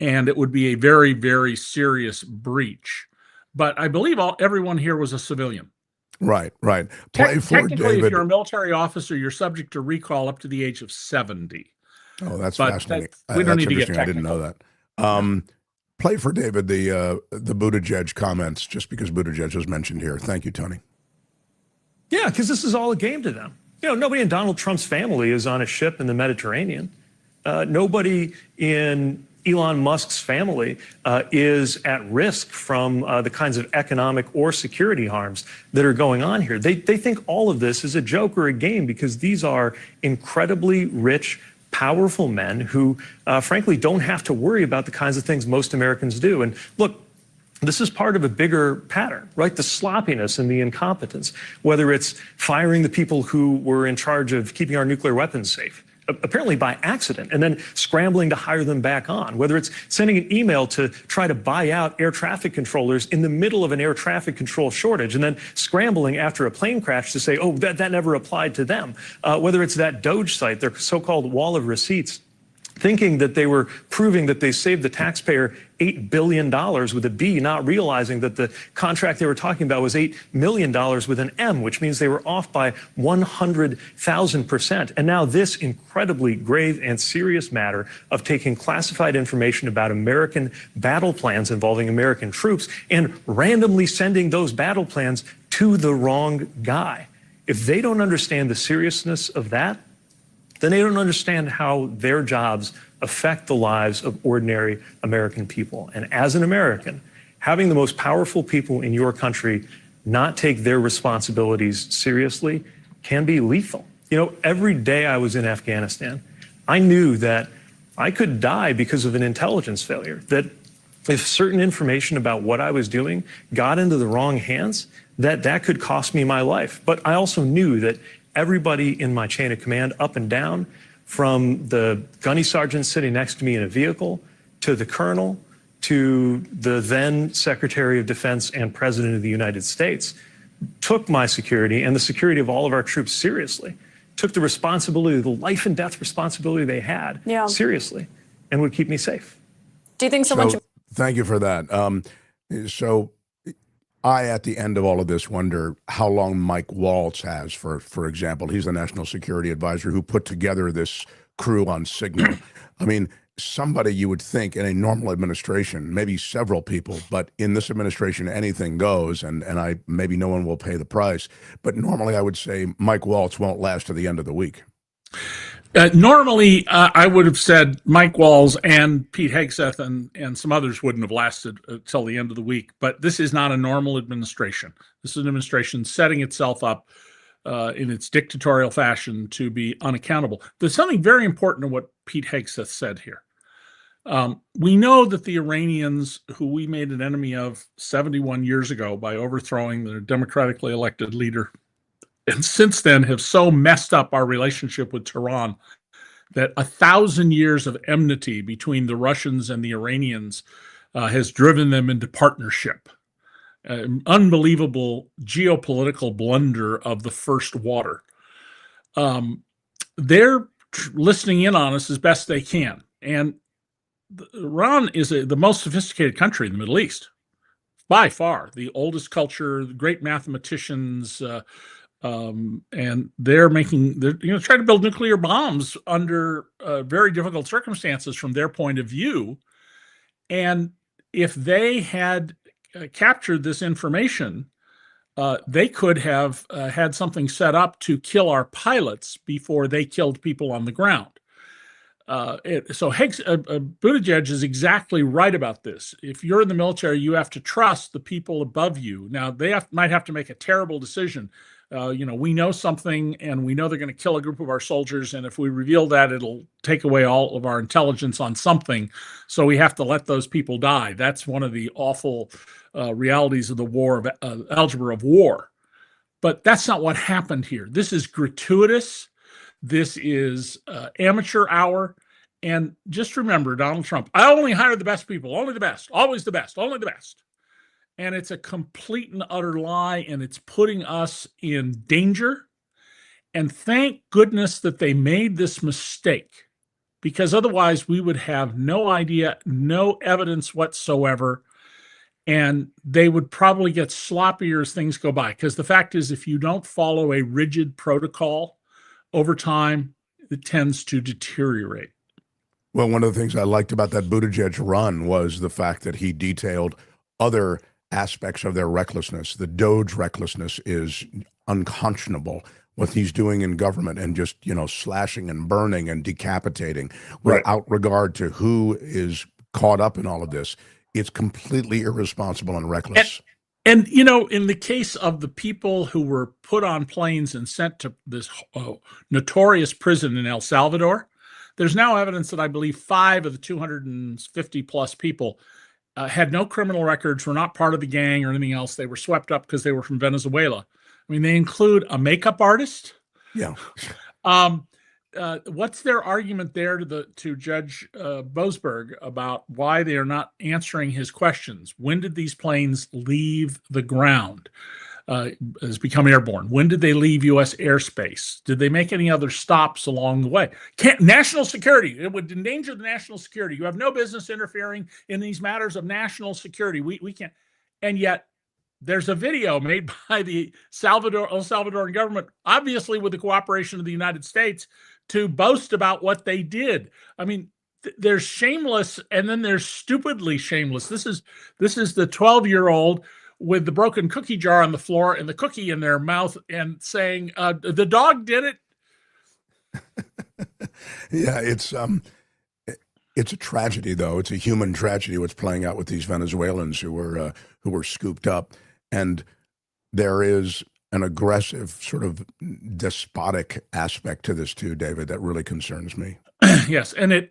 and it would be a very, very serious breach. But I believe everyone here was a civilian. Right. Play for technically, David. If you're a military officer, you're subject to recall up to the age of 70. Oh, that's fascinating. We don't need to get technical. I didn't know that. Play for David the Buttigieg comments, just because Buttigieg was mentioned here. Thank you, Tony. Yeah, because this is all a game to them. Nobody in Donald Trump's family is on a ship in the Mediterranean. Nobody in Elon Musk's family is at risk from the kinds of economic or security harms that are going on here. They think all of this is a joke or a game because these are incredibly rich, powerful men who, frankly, don't have to worry about the kinds of things most Americans do. And look, this is part of a bigger pattern, right? The sloppiness and the incompetence, whether it's firing the people who were in charge of keeping our nuclear weapons safe, apparently by accident, and then scrambling to hire them back on, whether it's sending an email to try to buy out air traffic controllers in the middle of an air traffic control shortage, and then scrambling after a plane crash to say, oh, that never applied to them, whether it's that Doge site, their so-called wall of receipts, thinking that they were proving that they saved the taxpayer $8 billion with a B, not realizing that the contract they were talking about was $8 million with an M, which means they were off by 100,000%. And now this incredibly grave and serious matter of taking classified information about American battle plans involving American troops and randomly sending those battle plans to the wrong guy. If they don't understand the seriousness of that, then they don't understand how their jobs affect the lives of ordinary American people. And as an American, having the most powerful people in your country not take their responsibilities seriously can be lethal. Every day I was in Afghanistan, I knew that I could die because of an intelligence failure, that if certain information about what I was doing got into the wrong hands, that could cost me my life. But I also knew that everybody in my chain of command, up and down, from the gunny sergeant sitting next to me in a vehicle, to the colonel, to the then Secretary of Defense and President of the United States, took my security and the security of all of our troops seriously, took the responsibility, the life and death responsibility they had seriously, and would keep me safe. Do you think so much? Thank you for that. So I, at the end of all of this, wonder how long Mike Waltz has, for example. He's the National Security Advisor who put together this crew on Signal. I mean, somebody you would think in a normal administration, maybe several people, but in this administration, anything goes, and maybe no one will pay the price. But normally I would say Mike Waltz won't last to the end of the week. Normally, I would have said Mike Waltz and Pete Hegseth and some others wouldn't have lasted till the end of the week. But this is not a normal administration. This is an administration setting itself up in its dictatorial fashion to be unaccountable. There's something very important to what Pete Hegseth said here. We know that the Iranians, who we made an enemy of 71 years ago by overthrowing their democratically elected leader, and since then have so messed up our relationship with Tehran that 1,000 years of enmity between the Russians and the Iranians has driven them into partnership. Unbelievable geopolitical blunder of the first water. They're listening in on us as best they can. And Iran is the most sophisticated country in the Middle East, by far. The oldest culture, the great mathematicians, and they're trying to build nuclear bombs under very difficult circumstances from their point of view. And if they had captured this information, they could have had something set up to kill our pilots before they killed people on the ground. Buttigieg is exactly right about this. If you're in the military, you have to trust the people above you. Now, they might have to make a terrible decision. We know something, and we know they're going to kill a group of our soldiers, and if we reveal that, it'll take away all of our intelligence on something. So we have to let those people die. That's one of the awful realities of the war, of algebra of war. But that's not what happened here. This is gratuitous. This is amateur hour. And just remember, Donald Trump, I only hire the best people, only the best, always the best, only the best. And it's a complete and utter lie, and it's putting us in danger. And thank goodness that they made this mistake, because otherwise we would have no idea, no evidence whatsoever, and they would probably get sloppier as things go by. Because the fact is, if you don't follow a rigid protocol over time, it tends to deteriorate. Well, one of the things I liked about that Buttigieg run was the fact that he detailed other aspects of their recklessness. The Doge recklessness is unconscionable. What he's doing in government and just, slashing and burning and decapitating without regard to who is caught up in all of this. It's completely irresponsible and reckless. And in the case of the people who were put on planes and sent to this notorious prison in El Salvador, there's now evidence that I believe 5 of the 250 plus people had no criminal records, were not part of the gang or anything else. They were swept up because they were from Venezuela. I mean, they include a makeup artist. Yeah. What's their argument there to Judge Boasberg about why they are not answering his questions? When did these planes leave the ground? Has become airborne? When did they leave U.S. airspace? Did they make any other stops along the way? National security. It would endanger the national security. You have no business interfering in these matters of national security. We can't. And yet there's a video made by the El Salvadoran government, obviously with the cooperation of the United States, to boast about what they did. I mean, there's shameless, and then there's stupidly shameless. This is the 12-year-old with the broken cookie jar on the floor and the cookie in their mouth and saying, the dog did it. Yeah, it's a tragedy, though. It's a human tragedy what's playing out with these Venezuelans who were scooped up. And there is an aggressive, sort of despotic aspect to this too, David, that really concerns me. Yes, and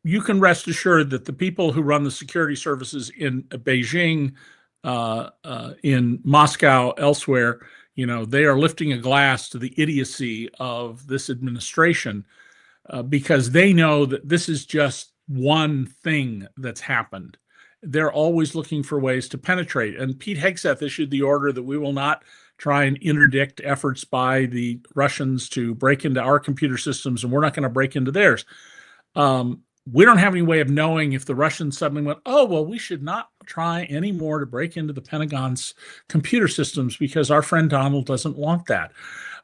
you can rest assured that the people who run the security services in Beijing, in Moscow, elsewhere, they are lifting a glass to the idiocy of this administration because they know that this is just one thing that's happened. They're always looking for ways to penetrate. And Pete Hegseth issued the order that we will not try and interdict efforts by the Russians to break into our computer systems, and we're not going to break into theirs. We don't have any way of knowing if the Russians suddenly went, oh, well, we should not try anymore to break into the Pentagon's computer systems because our friend Donald doesn't want that.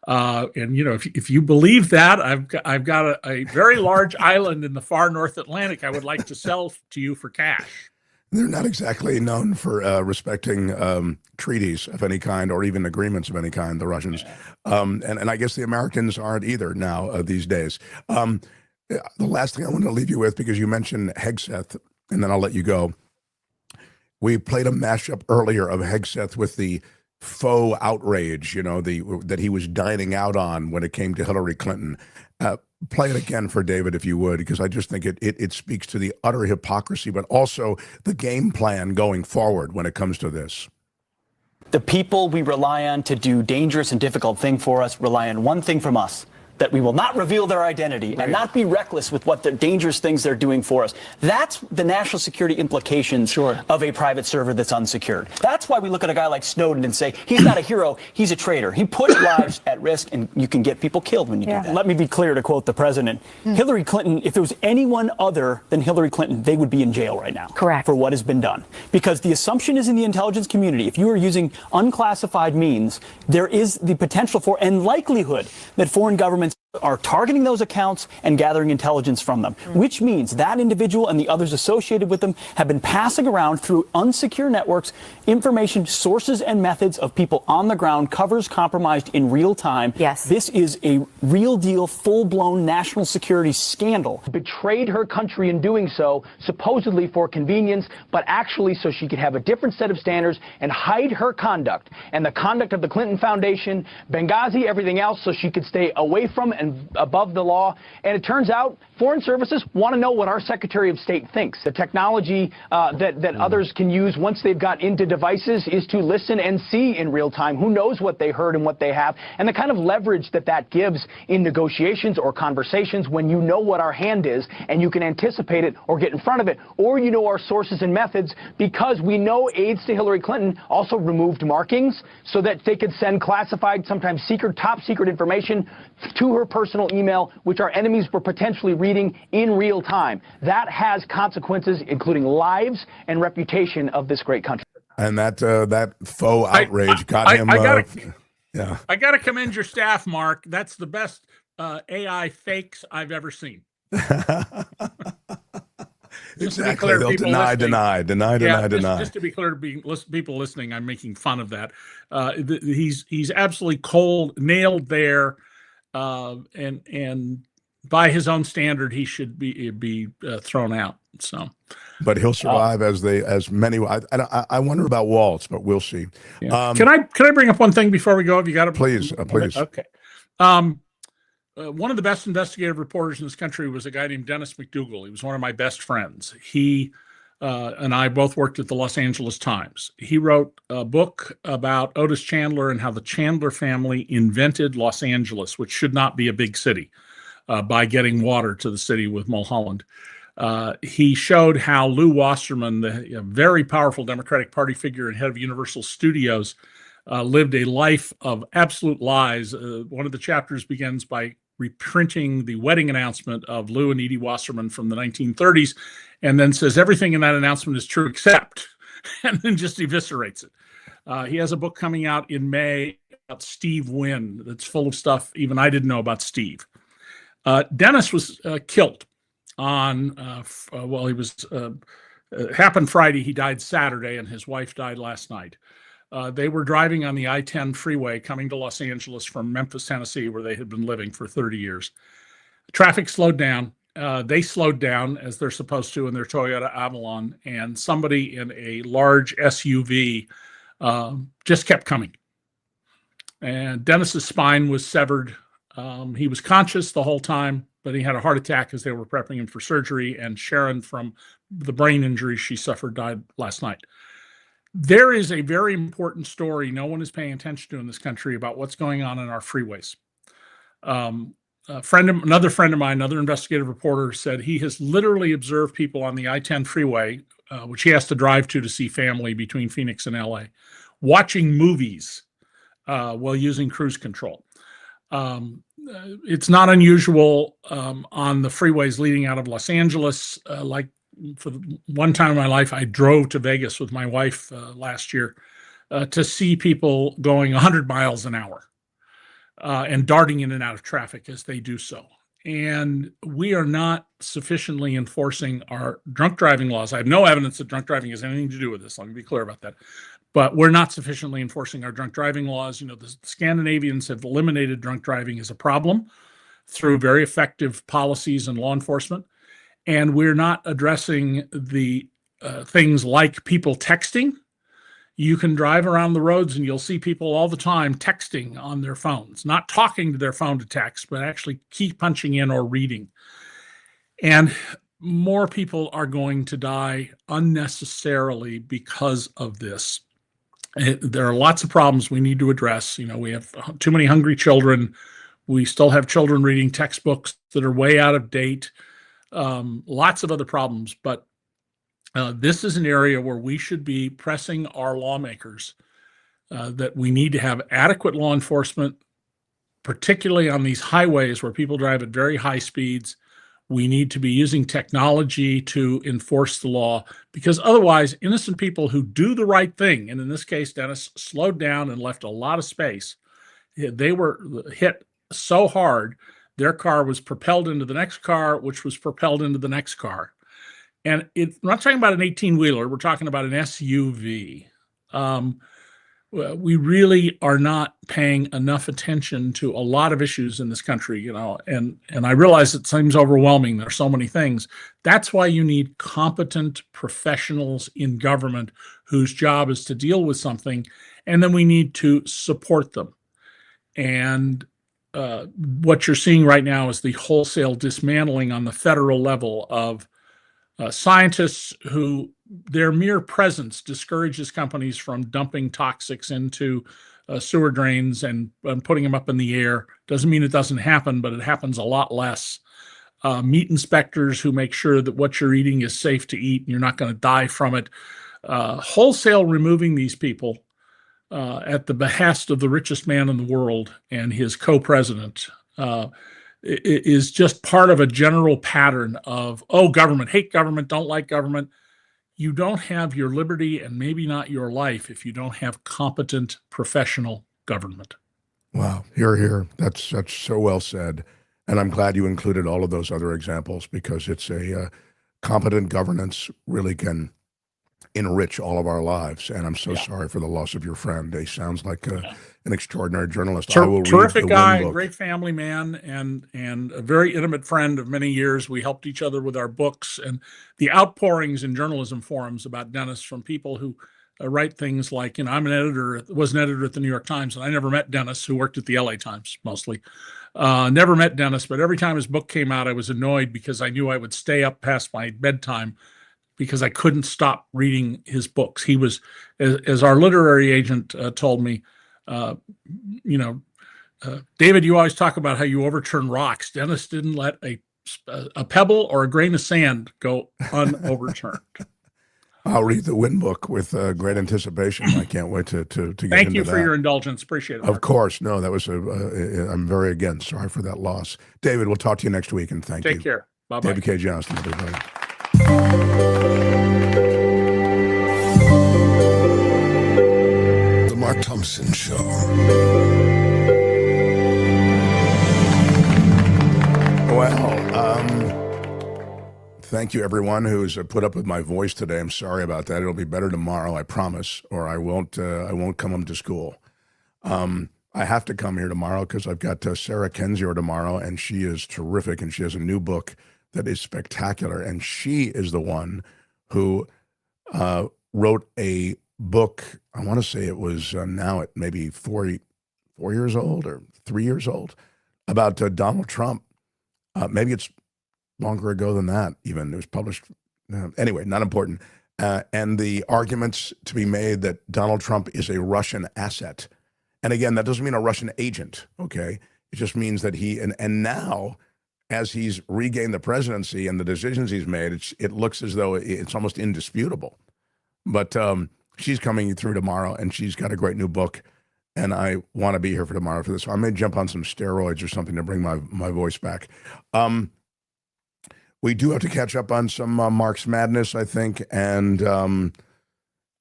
And if you believe that, I've got a very large island in the far North Atlantic I would like to sell to you for cash. They're not exactly known for respecting treaties of any kind or even agreements of any kind, the Russians. And I guess the Americans aren't either now these days. The last thing I want to leave you with, because you mentioned Hegseth, and then I'll let you go. We played a mashup earlier of Hegseth with the faux outrage, that he was dining out on when it came to Hillary Clinton. Play it again for David, if you would, because I just think it speaks to the utter hypocrisy, but also the game plan going forward when it comes to this. The people we rely on to do dangerous and difficult things for us rely on one thing from us, that we will not reveal their identity and not be reckless with what the dangerous things they're doing for us. That's the national security implications of a private server that's unsecured. That's why we look at a guy like Snowden and say, he's not a hero, he's a traitor. He puts lives at risk, and you can get people killed when you do that. Let me be clear, to quote the president. Hillary Clinton, if it was anyone other than Hillary Clinton, they would be in jail right now. Correct. For what has been done. Because the assumption is in the intelligence community, if you are using unclassified means, there is the potential for and likelihood that foreign governments are targeting those accounts and gathering intelligence from them, which means that individual and the others associated with them have been passing around through unsecure networks information, sources, and methods of people on the ground, covers compromised in real time. Yes. This is a real deal, full-blown national security scandal. Betrayed her country in doing so, supposedly for convenience, but actually so she could have a different set of standards and hide her conduct and the conduct of the Clinton Foundation, Benghazi, everything else, so she could stay away from and above the law. And it turns out foreign services want to know what our Secretary of State thinks. The technology that others can use once they've got into devices is to listen and see in real time. Who knows what they heard and what they have, and the kind of leverage that that gives in negotiations or conversations when you know what our hand is and you can anticipate it or get in front of it, or you know our sources and methods, because we know aides to Hillary Clinton also removed markings so that they could send classified, sometimes secret, top secret information to her personal email, which our enemies were potentially reading in real time. That has consequences, including lives and reputation of this great country. And that faux outrage got him. Yeah, I got to commend your staff, Mark. That's the best AI fakes I've ever seen. Exactly. They'll deny. Just to be clear to people listening, I'm making fun of that. He's absolutely cold, nailed there, and by his own standard, he should be thrown out. So, but he'll survive as many. I wonder about Waltz, but we'll see. Yeah. Can I bring up one thing before we go? Have you got it? Please. Okay. One of the best investigative reporters in this country was a guy named Dennis McDougal. He was one of my best friends. He and I both worked at the Los Angeles Times. He wrote a book about Otis Chandler and how the Chandler family invented Los Angeles, which should not be a big city, by getting water to the city with Mulholland. He showed how Lew Wasserman, the very powerful Democratic Party figure and head of Universal Studios, lived a life of absolute lies. One of the chapters begins by reprinting the wedding announcement of Lew and Edie Wasserman from the 1930s, and then says everything in that announcement is true except, and then just eviscerates it. He has a book coming out in May about Steve Wynn that's full of stuff even I didn't know about Steve. Dennis was killed on, happened Friday. He died Saturday, and his wife died last night. They were driving on the I-10 freeway coming to Los Angeles from Memphis, Tennessee, where they had been living for 30 years. Traffic slowed down. They slowed down, as they're supposed to, in their Toyota Avalon, and somebody in a large SUV just kept coming. And Dennis's spine was severed. He was conscious the whole time, but he had a heart attack as they were prepping him for surgery, and Sharon, from the brain injury she suffered, died last night. There is a very important story no one is paying attention to in this country about what's going on in our freeways. Another friend of mine, another investigative reporter, said he has literally observed people on the I-10 freeway, which he has to drive to see family between Phoenix and LA, watching movies while using cruise control. It's not unusual on the freeways leading out of Los Angeles. Like for one time in my life, I drove to Vegas with my wife last year to see people going 100 miles an hour and darting in and out of traffic as they do so. And we are not sufficiently enforcing our drunk driving laws. I have no evidence that drunk driving has anything to do with this. Let me be clear about that. But we're not sufficiently enforcing our drunk driving laws. You know, the Scandinavians have eliminated drunk driving as a problem through very effective policies and law enforcement. And we're not addressing the things like people texting. You can drive around the roads and you'll see people all the time texting on their phones, not talking to their phone to text, but actually key punching in or reading. And more people are going to die unnecessarily because of this. There are lots of problems we need to address. You know, we have too many hungry children. We still have children reading textbooks that are way out of date. Lots of other problems, but this is an area where we should be pressing our lawmakers that we need to have adequate law enforcement, particularly on these highways where people drive at very high speeds. We need to be using technology to enforce the law, because otherwise innocent people who do the right thing, and in this case, Dennis slowed down and left a lot of space. They were hit so hard Their car was propelled into the next car, which was propelled into the next car. And we're not talking about an 18-wheeler. We're talking about an SUV. We really are not paying enough attention to a lot of issues in this country, and I realize it seems overwhelming. There are so many things. That's why you need competent professionals in government whose job is to deal with something, and then we need to support them. And what you're seeing right now is the wholesale dismantling on the federal level of scientists who their mere presence discourages companies from dumping toxics into sewer drains and putting them up in the air. Doesn't mean it doesn't happen, but it happens a lot less. Meat inspectors who make sure that what you're eating is safe to eat and you're not going to die from it. Wholesale removing these people at the behest of the richest man in the world and his co-president is just part of a general pattern of, government, hate government, don't like government. You don't have your liberty and maybe not your life if you don't have competent professional government. Wow. Here. That's so well said. And I'm glad you included all of those other examples because it's a competent governance really can enrich all of our lives. And I'm so sorry for the loss of your friend. He sounds like an extraordinary journalist. I will Terrific read the guy, book. great family man, and a very intimate friend of many years. We helped each other with our books and the outpourings in journalism forums about Dennis from people who write things like, I'm an editor, was an editor at the New York Times, and I never met Dennis, who worked at the LA Times mostly. Never met Dennis, but every time his book came out, I was annoyed because I knew I would stay up past my bedtime because I couldn't stop reading his books. He was, as our literary agent told me, David, you always talk about how you overturn rocks. Dennis didn't let a pebble or a grain of sand go unoverturned. I'll read the Win book with great anticipation. I can't wait to get into that. Thank you for your indulgence. Appreciate it, Mark. Of course. No, that was I'm very, again, sorry for that loss. David, we'll talk to you next week, and thank you. Take care. Bye-bye. David K. Johnston, everybody. The Mark Thompson Show. Thank you, everyone who's put up with my voice today. I'm sorry about that. It'll be better tomorrow, I promise, or I won't come home to school. I have to come here tomorrow because I've got Sarah Kendzior tomorrow, and she is terrific, and she has a new book that is spectacular, and she is the one who wrote a book. I want to say it was now at maybe 4 years old or 3 years old about Donald Trump. Maybe it's longer ago than that even. It was published. Anyway, not important. And the arguments to be made that Donald Trump is a Russian asset. And again, that doesn't mean a Russian agent, okay? It just means that and now, as he's regained the presidency and the decisions he's made, it looks as though it's almost indisputable. But she's coming through tomorrow, and she's got a great new book, and I want to be here for tomorrow for this. I may jump on some steroids or something to bring my voice back. We do have to catch up on some Mark's Madness, I think, and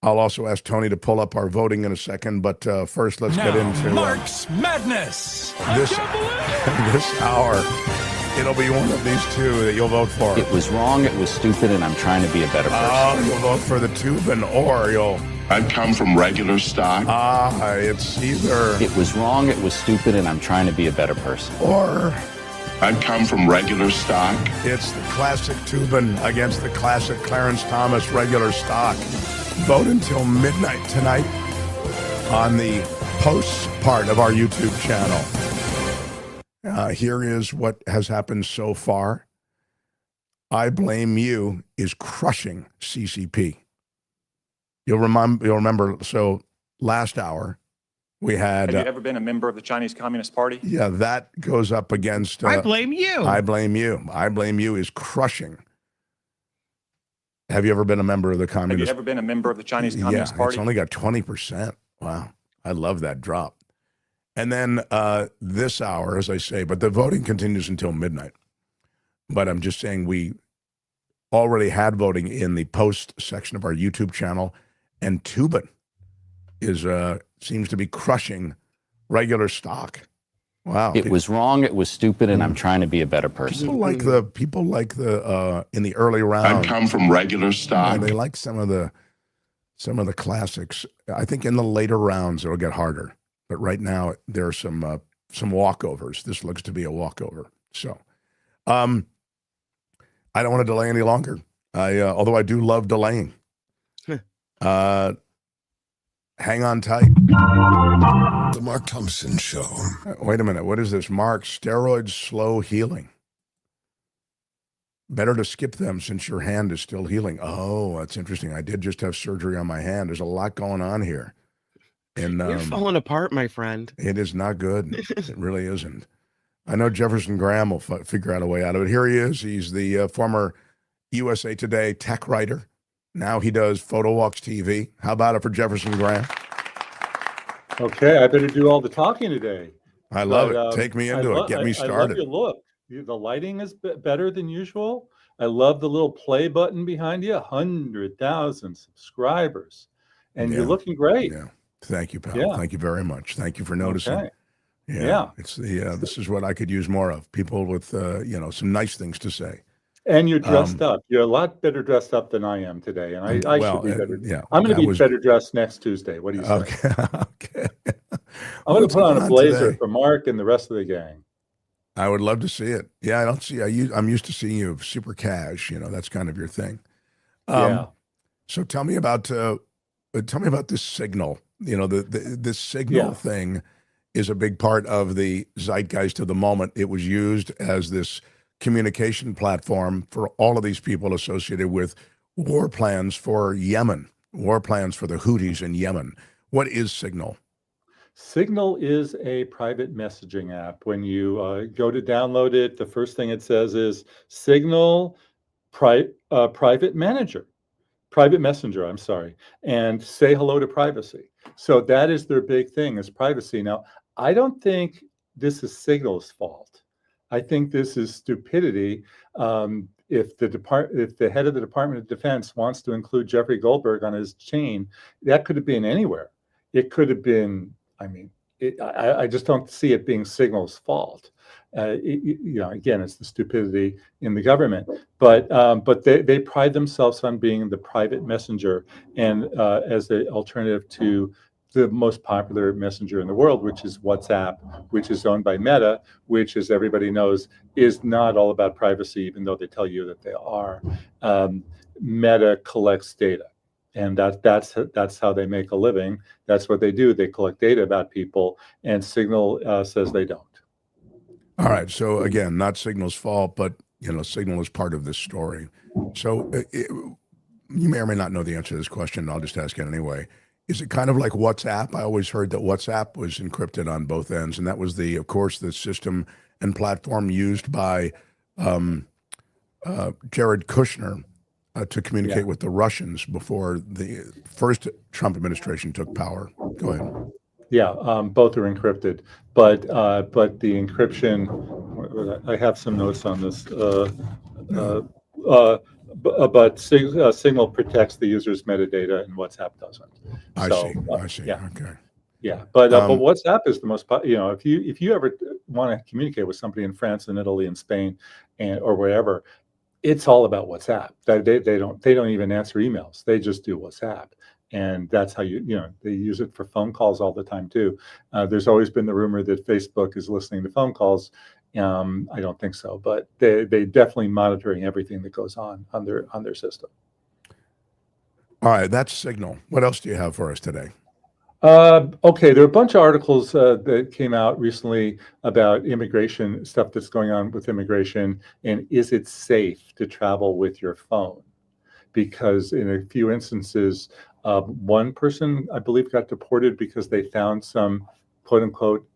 I'll also ask Tony to pull up our voting in a second, but first let's get into Mark's Madness. This hour. It'll be one of these two that you'll vote for. It was wrong, it was stupid, and I'm trying to be a better person. Oh, you'll vote for the Tubin, or you'll... I've come from regular stock. It's either... It was wrong, it was stupid, and I'm trying to be a better person. Or... I've come from regular stock. It's the classic Tubin against the classic Clarence Thomas regular stock. Vote until midnight tonight on the posts part of our YouTube channel. Here is what has happened so far. I Blame You is crushing CCP. You'll remember, so last hour we had... Have you ever been a member of the Chinese Communist Party? Yeah, that goes up against... I Blame You. I Blame You. I Blame You is crushing. Have you ever been a member of the Communist... Have you ever been a member of the Chinese Communist Party? It's only got 20%. Wow. I love that drop. And then this hour, as I say, but the voting continues until midnight. But I'm just saying we already had voting in the post section of our YouTube channel, and Tubin is seems to be crushing regular stock. Wow. It was wrong, it was stupid, and I'm trying to be a better person. People like the in the early round. I come from regular stock. They like some of the classics. I think in the later rounds it'll get harder. But right now there are some walkovers. This looks to be a walkover. So I don't want to delay any longer. Although I do love delaying. Hang on tight. The Mark Thompson Show. Wait a minute. What is this? Mark, steroids slow healing. Better to skip them since your hand is still healing. Oh, that's interesting. I did just have surgery on my hand. There's a lot going on here. And you're falling apart, my friend. It is not good. It really isn't. I know Jefferson Graham will figure out a way out of it. Here he is. He's the former USA Today tech writer. Now he does Photo Walks TV. How about it for Jefferson Graham? Okay, I better do all the talking today. I love it. Take me into it. Get me started. I love your look. The lighting is better than usual. I love the little play button behind you. 100,000 subscribers. And you're looking great. Yeah. Thank you, pal. Yeah. Thank you very much. Thank you for noticing. Okay. Yeah. It's this is what I could use more of. People with some nice things to say. And you're dressed up. You're a lot better dressed up than I am today. And I should be better. I'm going to be better dressed next Tuesday. What do you say? Okay. I'm going to put on a blazer for Mark and the rest of the gang. I would love to see it. Yeah, I don't see. I'm used to seeing you super cash. That's kind of your thing. So tell me about this signal. This signal thing is a big part of the zeitgeist of the moment. It was used as this communication platform for all of these people associated with war plans for Yemen, war plans for the Houthis in Yemen. What is Signal? Signal is a private messaging app. When you go to download it, the first thing it says is Signal private messenger, I'm sorry, and say hello to privacy. So that is their big thing, is privacy. Now, I don't think this is Signal's fault. I think this is stupidity. If the head of the Department of Defense wants to include Jeffrey Goldberg on his chain, that could have been anywhere. It could have been. I just don't see it being Signal's fault. Again, it's the stupidity in the government. But they pride themselves on being the private messenger, and as an alternative to the most popular messenger in the world, which is WhatsApp, which is owned by Meta, which, as everybody knows, is not all about privacy, even though they tell you that they are. Meta collects data, and that's how they make a living. That's what they do. They collect data about people, and Signal says they don't. All right. So again, not Signal's fault, but Signal is part of this story. So you may or may not know the answer to this question. I'll just ask it anyway. Is it kind of like WhatsApp? I always heard that WhatsApp was encrypted on both ends, and that was of course, the system and platform used by Jared Kushner to communicate with the Russians before the first Trump administration took power. Go ahead. Yeah, both are encrypted, but the encryption. I have some notes on this. But Signal protects the user's metadata, and WhatsApp doesn't. I see. Yeah. Okay. Yeah, but WhatsApp is the most. If you ever want to communicate with somebody in France and Italy and Spain, or wherever, it's all about WhatsApp. They don't even answer emails. They just do WhatsApp, and that's how they use it for phone calls all the time too. There's always been the rumor that Facebook is listening to phone calls. I don't think so, but they definitely monitoring everything that goes on their system. All right, that's Signal. What else do you have for us today? Okay, there are a bunch of articles that came out recently about immigration, stuff that's going on with immigration, and is it safe to travel with your phone? Because in a few instances, one person, I believe, got deported because they found some, quote unquote,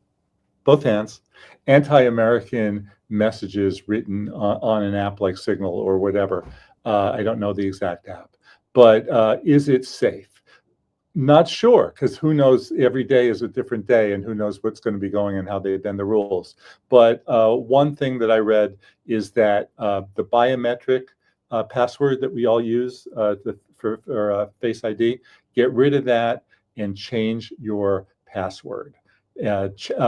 both hands, anti-American messages written on an app like Signal or whatever. I don't know the exact app, but is it safe? Not sure, because who knows? Every day is a different day, and who knows what's going to be going and how they bend the rules. But one thing that I read is that the biometric password that we all use for Face ID, get rid of that and change your password.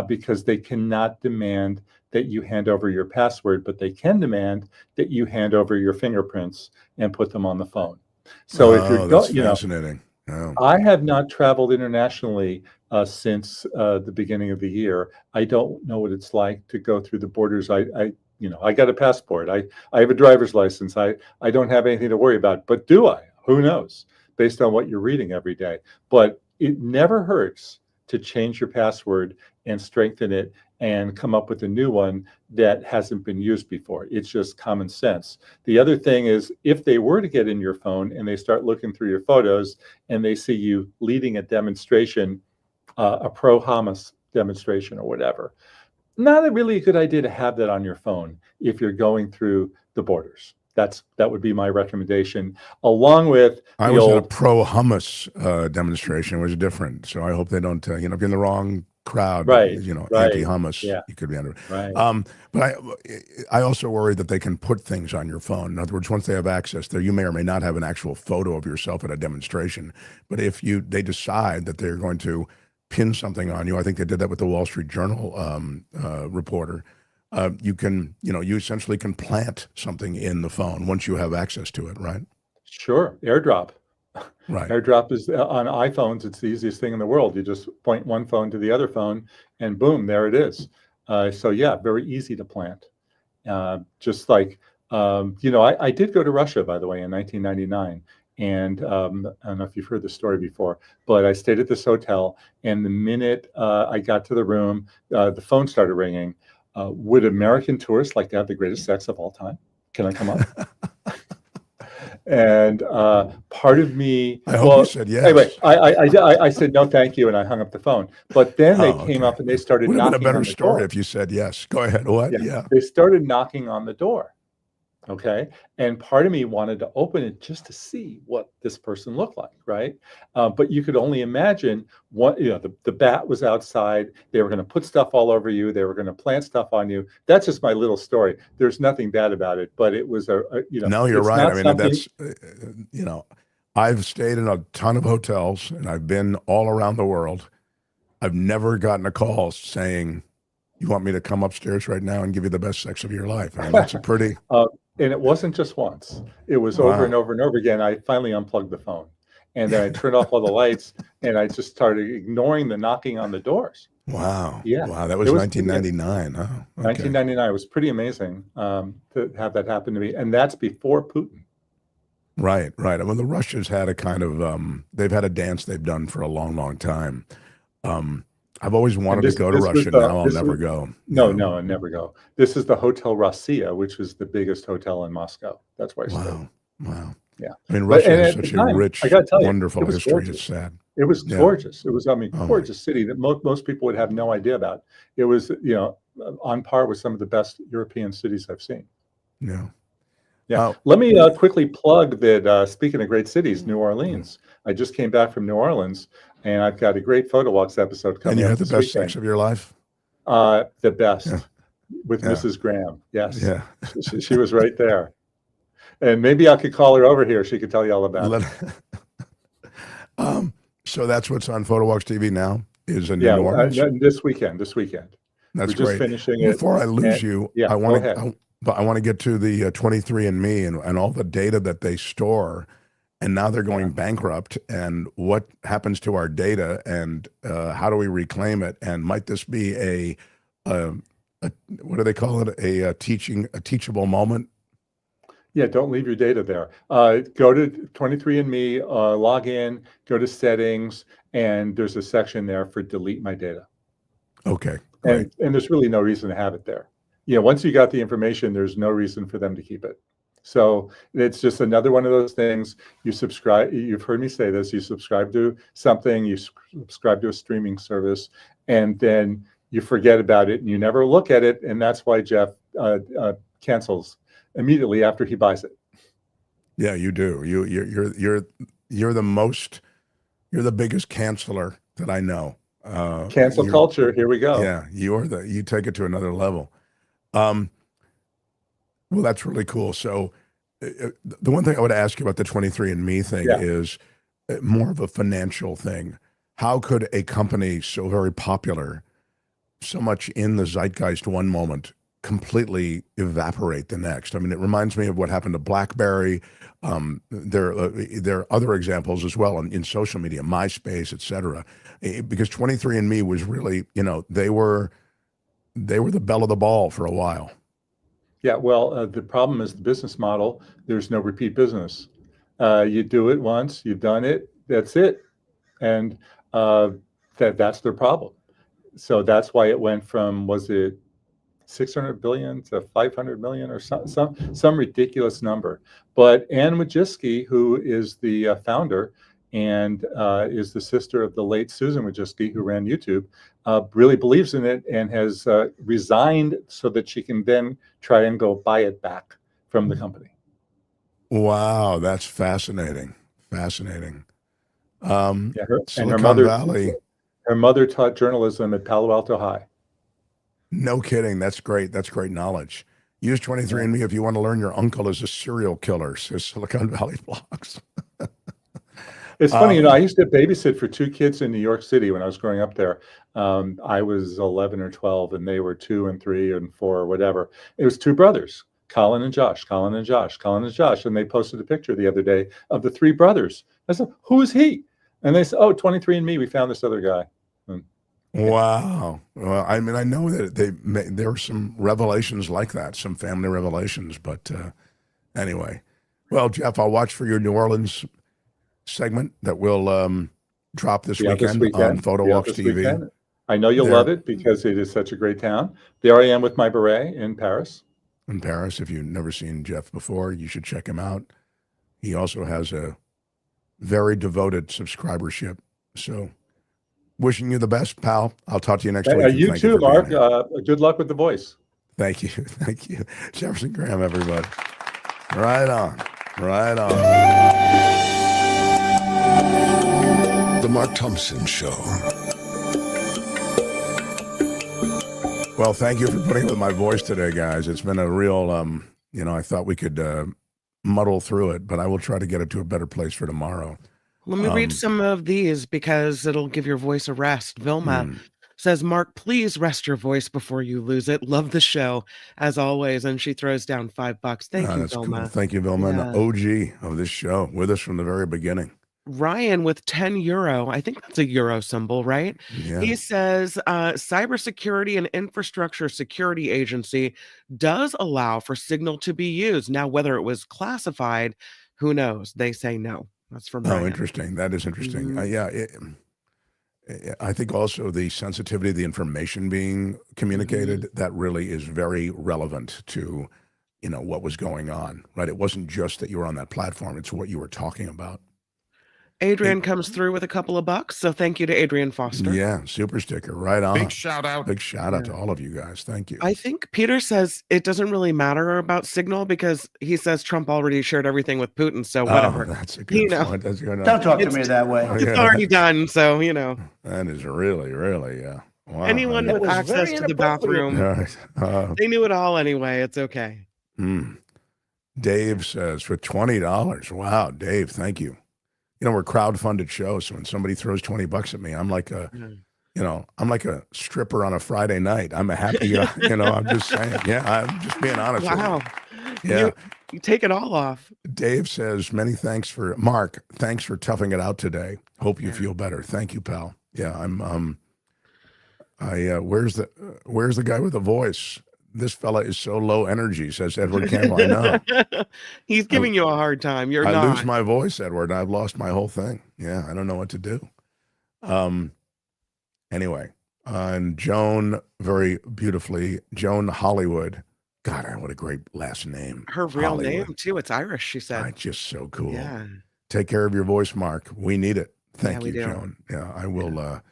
because they cannot demand that you hand over your password, but they can demand that you hand over your fingerprints and put them on the phone. So if you're that's fascinating. Oh. I have not traveled internationally since the beginning of the year. I don't know what it's like to go through the borders. I got a passport. I have a driver's license. I don't have anything to worry about. But do I? Who knows? Based on what you're reading every day. But it never hurts to change your password and strengthen it and come up with a new one that hasn't been used before. It's just common sense. The other thing is, if they were to get in your phone and they start looking through your photos and they see you leading a demonstration, a pro-Hamas demonstration or whatever, not a really good idea to have that on your phone if you're going through the borders. That would be my recommendation, along with I was at a pro-Hamas demonstration. It was different. So I hope they don't, if you're in the wrong crowd, anti-Hamas, you could be under. Right. But I also worry that they can put things on your phone. In other words, once they have access there, you may or may not have an actual photo of yourself at a demonstration. But if they decide that they're going to pin something on you, I think they did that with the Wall Street Journal reporter. You essentially can plant something in the phone once you have access to it, right? Sure. AirDrop. Right. AirDrop is on iPhones. It's the easiest thing in the world. You just point one phone to the other phone and boom, there it is. So yeah, very easy to plant. Just like, I did go to Russia, by the way, in 1999. And I don't know if you've heard the story before, but I stayed at this hotel, and the minute I got to the room, the phone started ringing. Would American tourists like to have the greatest sex of all time? Can I come up? And part of me, I hope you said yes. Anyway, I said no, thank you, and I hung up the phone. But then they came up and they started knocking on the door. Would have been a better story if you said yes. Go ahead. What? Yeah. They started knocking on the door. Okay. And part of me wanted to open it just to see what this person looked like, right? But you could only imagine what, the bat was outside. They were going to put stuff all over you. They were going to plant stuff on you. That's just my little story. There's nothing bad about it, but it was No, you're right. I mean, that's, I've stayed in a ton of hotels and I've been all around the world. I've never gotten a call saying, you want me to come upstairs right now and give you the best sex of your life. I mean, that's a pretty... And it wasn't just once. It was over and over and over again. I finally unplugged the phone. And then I turned off all the lights and I just started ignoring the knocking on the doors. Wow. Yeah. Wow. That was 1999. Huh? Okay. 1999. It was pretty amazing to have that happen to me. And that's before Putin. Right. Well, the Russians had a kind of, they've had a dance they've done for a long, long time. I've always wanted to go to Russia. Now I'll never go. No, I never go. This is the Hotel Rossiya, which was the biggest hotel in Moscow. That's where I stayed. Wow. Yeah. I mean, Russia has such a rich, wonderful history. Gorgeous. It's sad. It was gorgeous. It was, gorgeous city that most people would have no idea about. It was, on par with some of the best European cities I've seen. Yeah. Yeah. Let me quickly plug that, speaking of great cities, New Orleans. I just came back from New Orleans, and I've got a great Photo Walks episode coming up. And you had the best sex of your life? The best with Mrs. Graham. Yes. Yeah. She was right there. And maybe I could call her over here. She could tell you all about it. So that's what's on Photo Walks TV now, is in New Orleans? This weekend. That's We're great. Just finishing it. Before I lose you, I want to get to the 23andMe and all the data that they store. And now they're going bankrupt, and what happens to our data, and how do we reclaim it? And might this be a what do they call it? A teachable moment? Yeah, don't leave your data there. Go to 23andMe, log in, go to settings, and there's a section there for delete my data. Okay. And there's really no reason to have it there. Once you got the information, there's no reason for them to keep it. So it's just another one of those things. You subscribe, you've heard me say this, you subscribe to something, you subscribe to a streaming service, and then you forget about it and you never look at it. And that's why Jeff cancels immediately after he buys it. Yeah, you do. You're the biggest canceler that I know. Cancel culture, here we go. Yeah, you take it to another level. Well, that's really cool. So the one thing I would ask you about the 23andMe thing is more of a financial thing. How could a company so very popular so much in the zeitgeist one moment completely evaporate the next. I mean, it reminds me of what happened to BlackBerry. There are other examples as well in social media, MySpace, et cetera. Because 23andMe was really, they were the belle of the ball for a while. Yeah, well, the problem is the business model. There's no repeat business. You do it once, you've done it, that's it. And that's their problem. So that's why it went from, was it 600 billion to 500 million or some ridiculous number. But Anne Wojcicki, who is the founder and is the sister of the late Susan Wojcicki, who ran YouTube, really believes in it and has resigned so that she can then try and go buy it back from the company. Wow, that's fascinating. Fascinating. Yeah, Silicon Valley. Her mother taught journalism at Palo Alto High. No kidding. That's great. That's great knowledge. Use 23andMe if you want to learn your uncle is a serial killer, says Silicon Valley Blogs. It's funny, I used to babysit for 2 kids in New York City when I was growing up there. I was 11 or 12, and they were 2 and 3 and 4 or whatever. It was 2 brothers, Colin and Josh, Colin and Josh, Colin and Josh. And they posted a picture the other day of the 3 brothers. I said, who is he? And they said, oh, 23andMe, we found this other guy. Wow. Well, I mean, I know that there were some revelations like that, some family revelations. But anyway, well, Jeff, I'll watch for your New Orleans segment that will drop this weekend on PhotoWalks TV. Weekend. I know you'll love it because it is such a great town. There I am with my beret in Paris. In Paris, if you've never seen Jeff before, you should check him out. He also has a very devoted subscribership. So wishing you the best, pal. I'll talk to you next week. You too, Mark. Good luck with the voice. Thank you. Thank you. Jefferson Graham, everybody. Right on. Right on. The Mark Thompson Show. Well, thank you for putting up with my voice today, guys. It's been a real, I thought we could muddle through it, but I will try to get it to a better place for tomorrow. Let me read some of these because it'll give your voice a rest. Vilma says, Mark, please rest your voice before you lose it. Love the show, as always. And she throws down $5. Thank you, that's Vilma. Cool. Thank you, Vilma. Yeah. An OG of this show, with us from the very beginning. Ryan with €10. I think that's a euro symbol, right? Yeah. He says, Cybersecurity and Infrastructure Security Agency does allow for Signal to be used. Now, whether it was classified, who knows? They say no. That's from Ryan. Oh, interesting. That is interesting. I think also the sensitivity of the information being communicated, that really is very relevant to, what was going on, right? It wasn't just that you were on that platform. It's what you were talking about. Adrian comes through with a couple of bucks. So thank you to Adrian Foster. Yeah, super sticker. Right on. Big shout out. Big shout out to all of you guys. Thank you. I think Peter says it doesn't really matter about Signal because he says Trump already shared everything with Putin. So whatever. Oh, that's a good point. That's good. Don't talk to me that way. It's already done. So, That is really, wow. Anyone with access to the bathroom, they knew it all anyway. It's okay. Dave says for $20. Wow, Dave, thank you. We're crowd-funded shows, so when somebody throws $20 at me, I'm like I'm like a stripper on a Friday night. I'm a happy, I'm just saying. Yeah, I'm just being honest with you. Wow. Yeah. You take it all off. Dave says, many thanks Mark, thanks for toughing it out today. Hope you feel better. Thank you, pal. Yeah, where's the guy with the voice? This fella is so low energy, says Edward Campbell. I know. He's giving you a hard time. I lose my voice, Edward. I've lost my whole thing. Yeah, I don't know what to do. Anyway, and Joan, very beautifully, Joan Hollywood. God, what a great last name. Her real Hollywood. name, too. It's Irish, she said. Just so cool. Yeah. Take care of your voice, Mark. We need it. Thank you, do. Joan. Yeah, I will.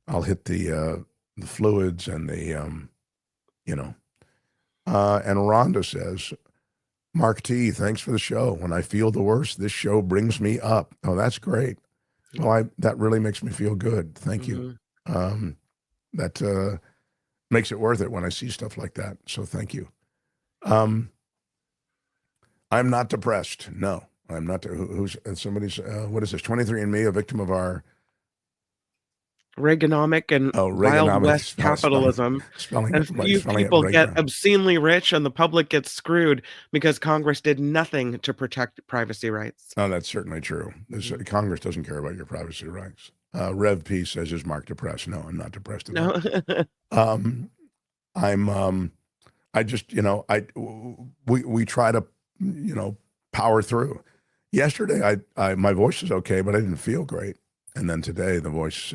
I'll hit the fluids and the, and Rhonda says, Mark T, thanks for the show. When I feel the worst, this show brings me up. Oh, that's great. Well, that really makes me feel good. Thank you. That makes it worth it when I see stuff like that. So thank you. I'm not depressed. No, I'm not. Who's somebody's? What is this? 23andMe, a victim of our Reaganomic and Wild West capitalism. A few people get obscenely rich and the public gets screwed because Congress did nothing to protect privacy rights. Oh, that's certainly true. Congress doesn't care about your privacy rights. Rev P says, is Mark depressed? No, I'm not depressed at all. I just, we try to, power through. Yesterday, my voice was okay, but I didn't feel great. And then today, the voice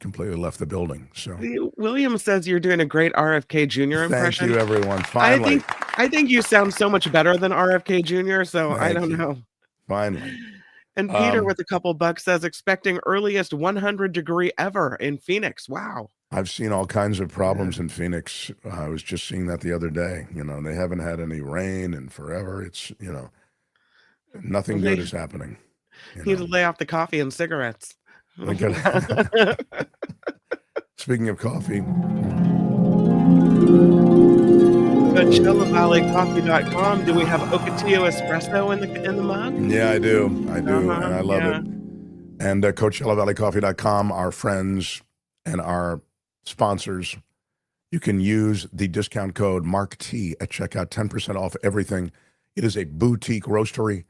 completely left the building. So William says you're doing a great RFK Jr. impression. Thank you, everyone. Finally, I think you sound so much better than RFK Jr. So I don't know. Finally. And Peter with a couple bucks says expecting earliest 100-degree ever in Phoenix. Wow. I've seen all kinds of problems in Phoenix. I was just seeing that the other day. They haven't had any rain in forever. It's nothing good is happening. Need to lay off the coffee and cigarettes. Speaking of coffee. CoachellaValleyCoffee.com. Do we have Ocotillo espresso in the mug? Yeah, I do. And I love it. And CoachellaValleyCoffee.com, our friends and our sponsors. You can use the discount code MarkT at checkout, 10% off everything. It is a boutique roastery.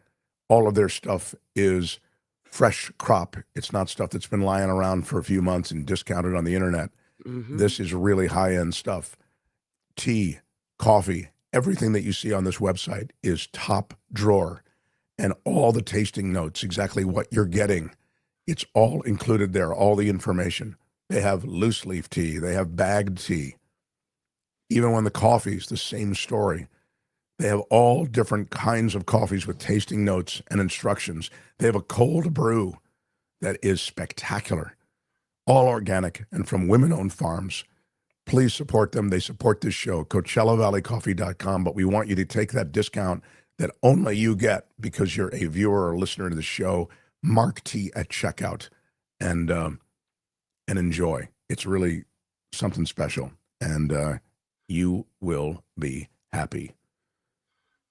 All of their stuff is fresh crop. It's not stuff that's been lying around for a few months and discounted on the internet. Mm-hmm. This is really high-end stuff. Tea, coffee, everything that you see on this website is top drawer. And all the tasting notes, exactly what you're getting, it's all included there, all the information. They have loose leaf tea. They have bagged tea. Even when the coffee's the same story. They have all different kinds of coffees with tasting notes and instructions. They have a cold brew that is spectacular, all organic and from women-owned farms. Please support them. They support this show, CoachellaValleyCoffee.com, but we want you to take that discount that only you get because you're a viewer or listener to the show. MarkT at checkout and enjoy. It's really something special, and you will be happy.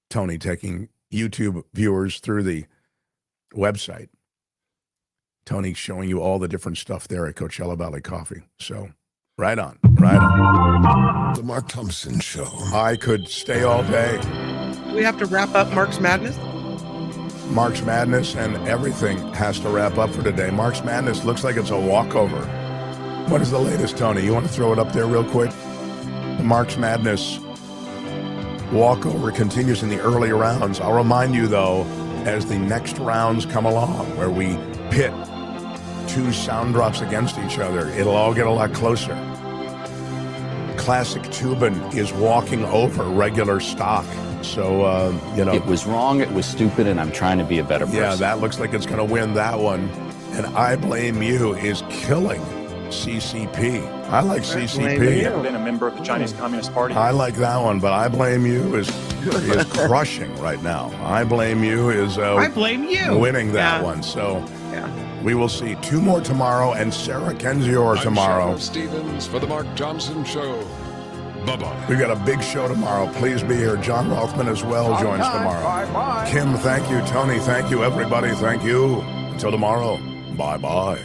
Tony taking YouTube viewers through the website. Tony showing you all the different stuff there at Coachella Valley Coffee. So right on. The Mark Thompson Show. I could stay all day. Do we have to wrap up Mark's Madness? Mark's Madness and everything has to wrap up for today. Mark's Madness looks like it's a walkover. What is the latest, Tony? You want to throw it up there real quick? The Mark's Madness walkover continues in the early rounds. I'll remind you, though, as the next rounds come along, where we pit two sound drops against each other, it'll all get a lot closer. Classic Tubin is walking over regular stock. So, It was wrong, it was stupid, and I'm trying to be a better person. Yeah, that looks like it's going to win that one. And I Blame You is killing CCP. I like CCP. I've been a member of the Chinese Communist Party. I like that one, but I Blame You is crushing right now. I Blame You is I Blame You winning that one. So we will see two more tomorrow and Sarah Kendzior tomorrow. I'm Stevens for the Mark Thompson Show. Bye-bye. We've got a big show tomorrow. Please be here. John Rothman as well joins tomorrow. Bye-bye. Kim, thank you. Tony, thank you. Everybody, thank you. Until tomorrow, bye-bye.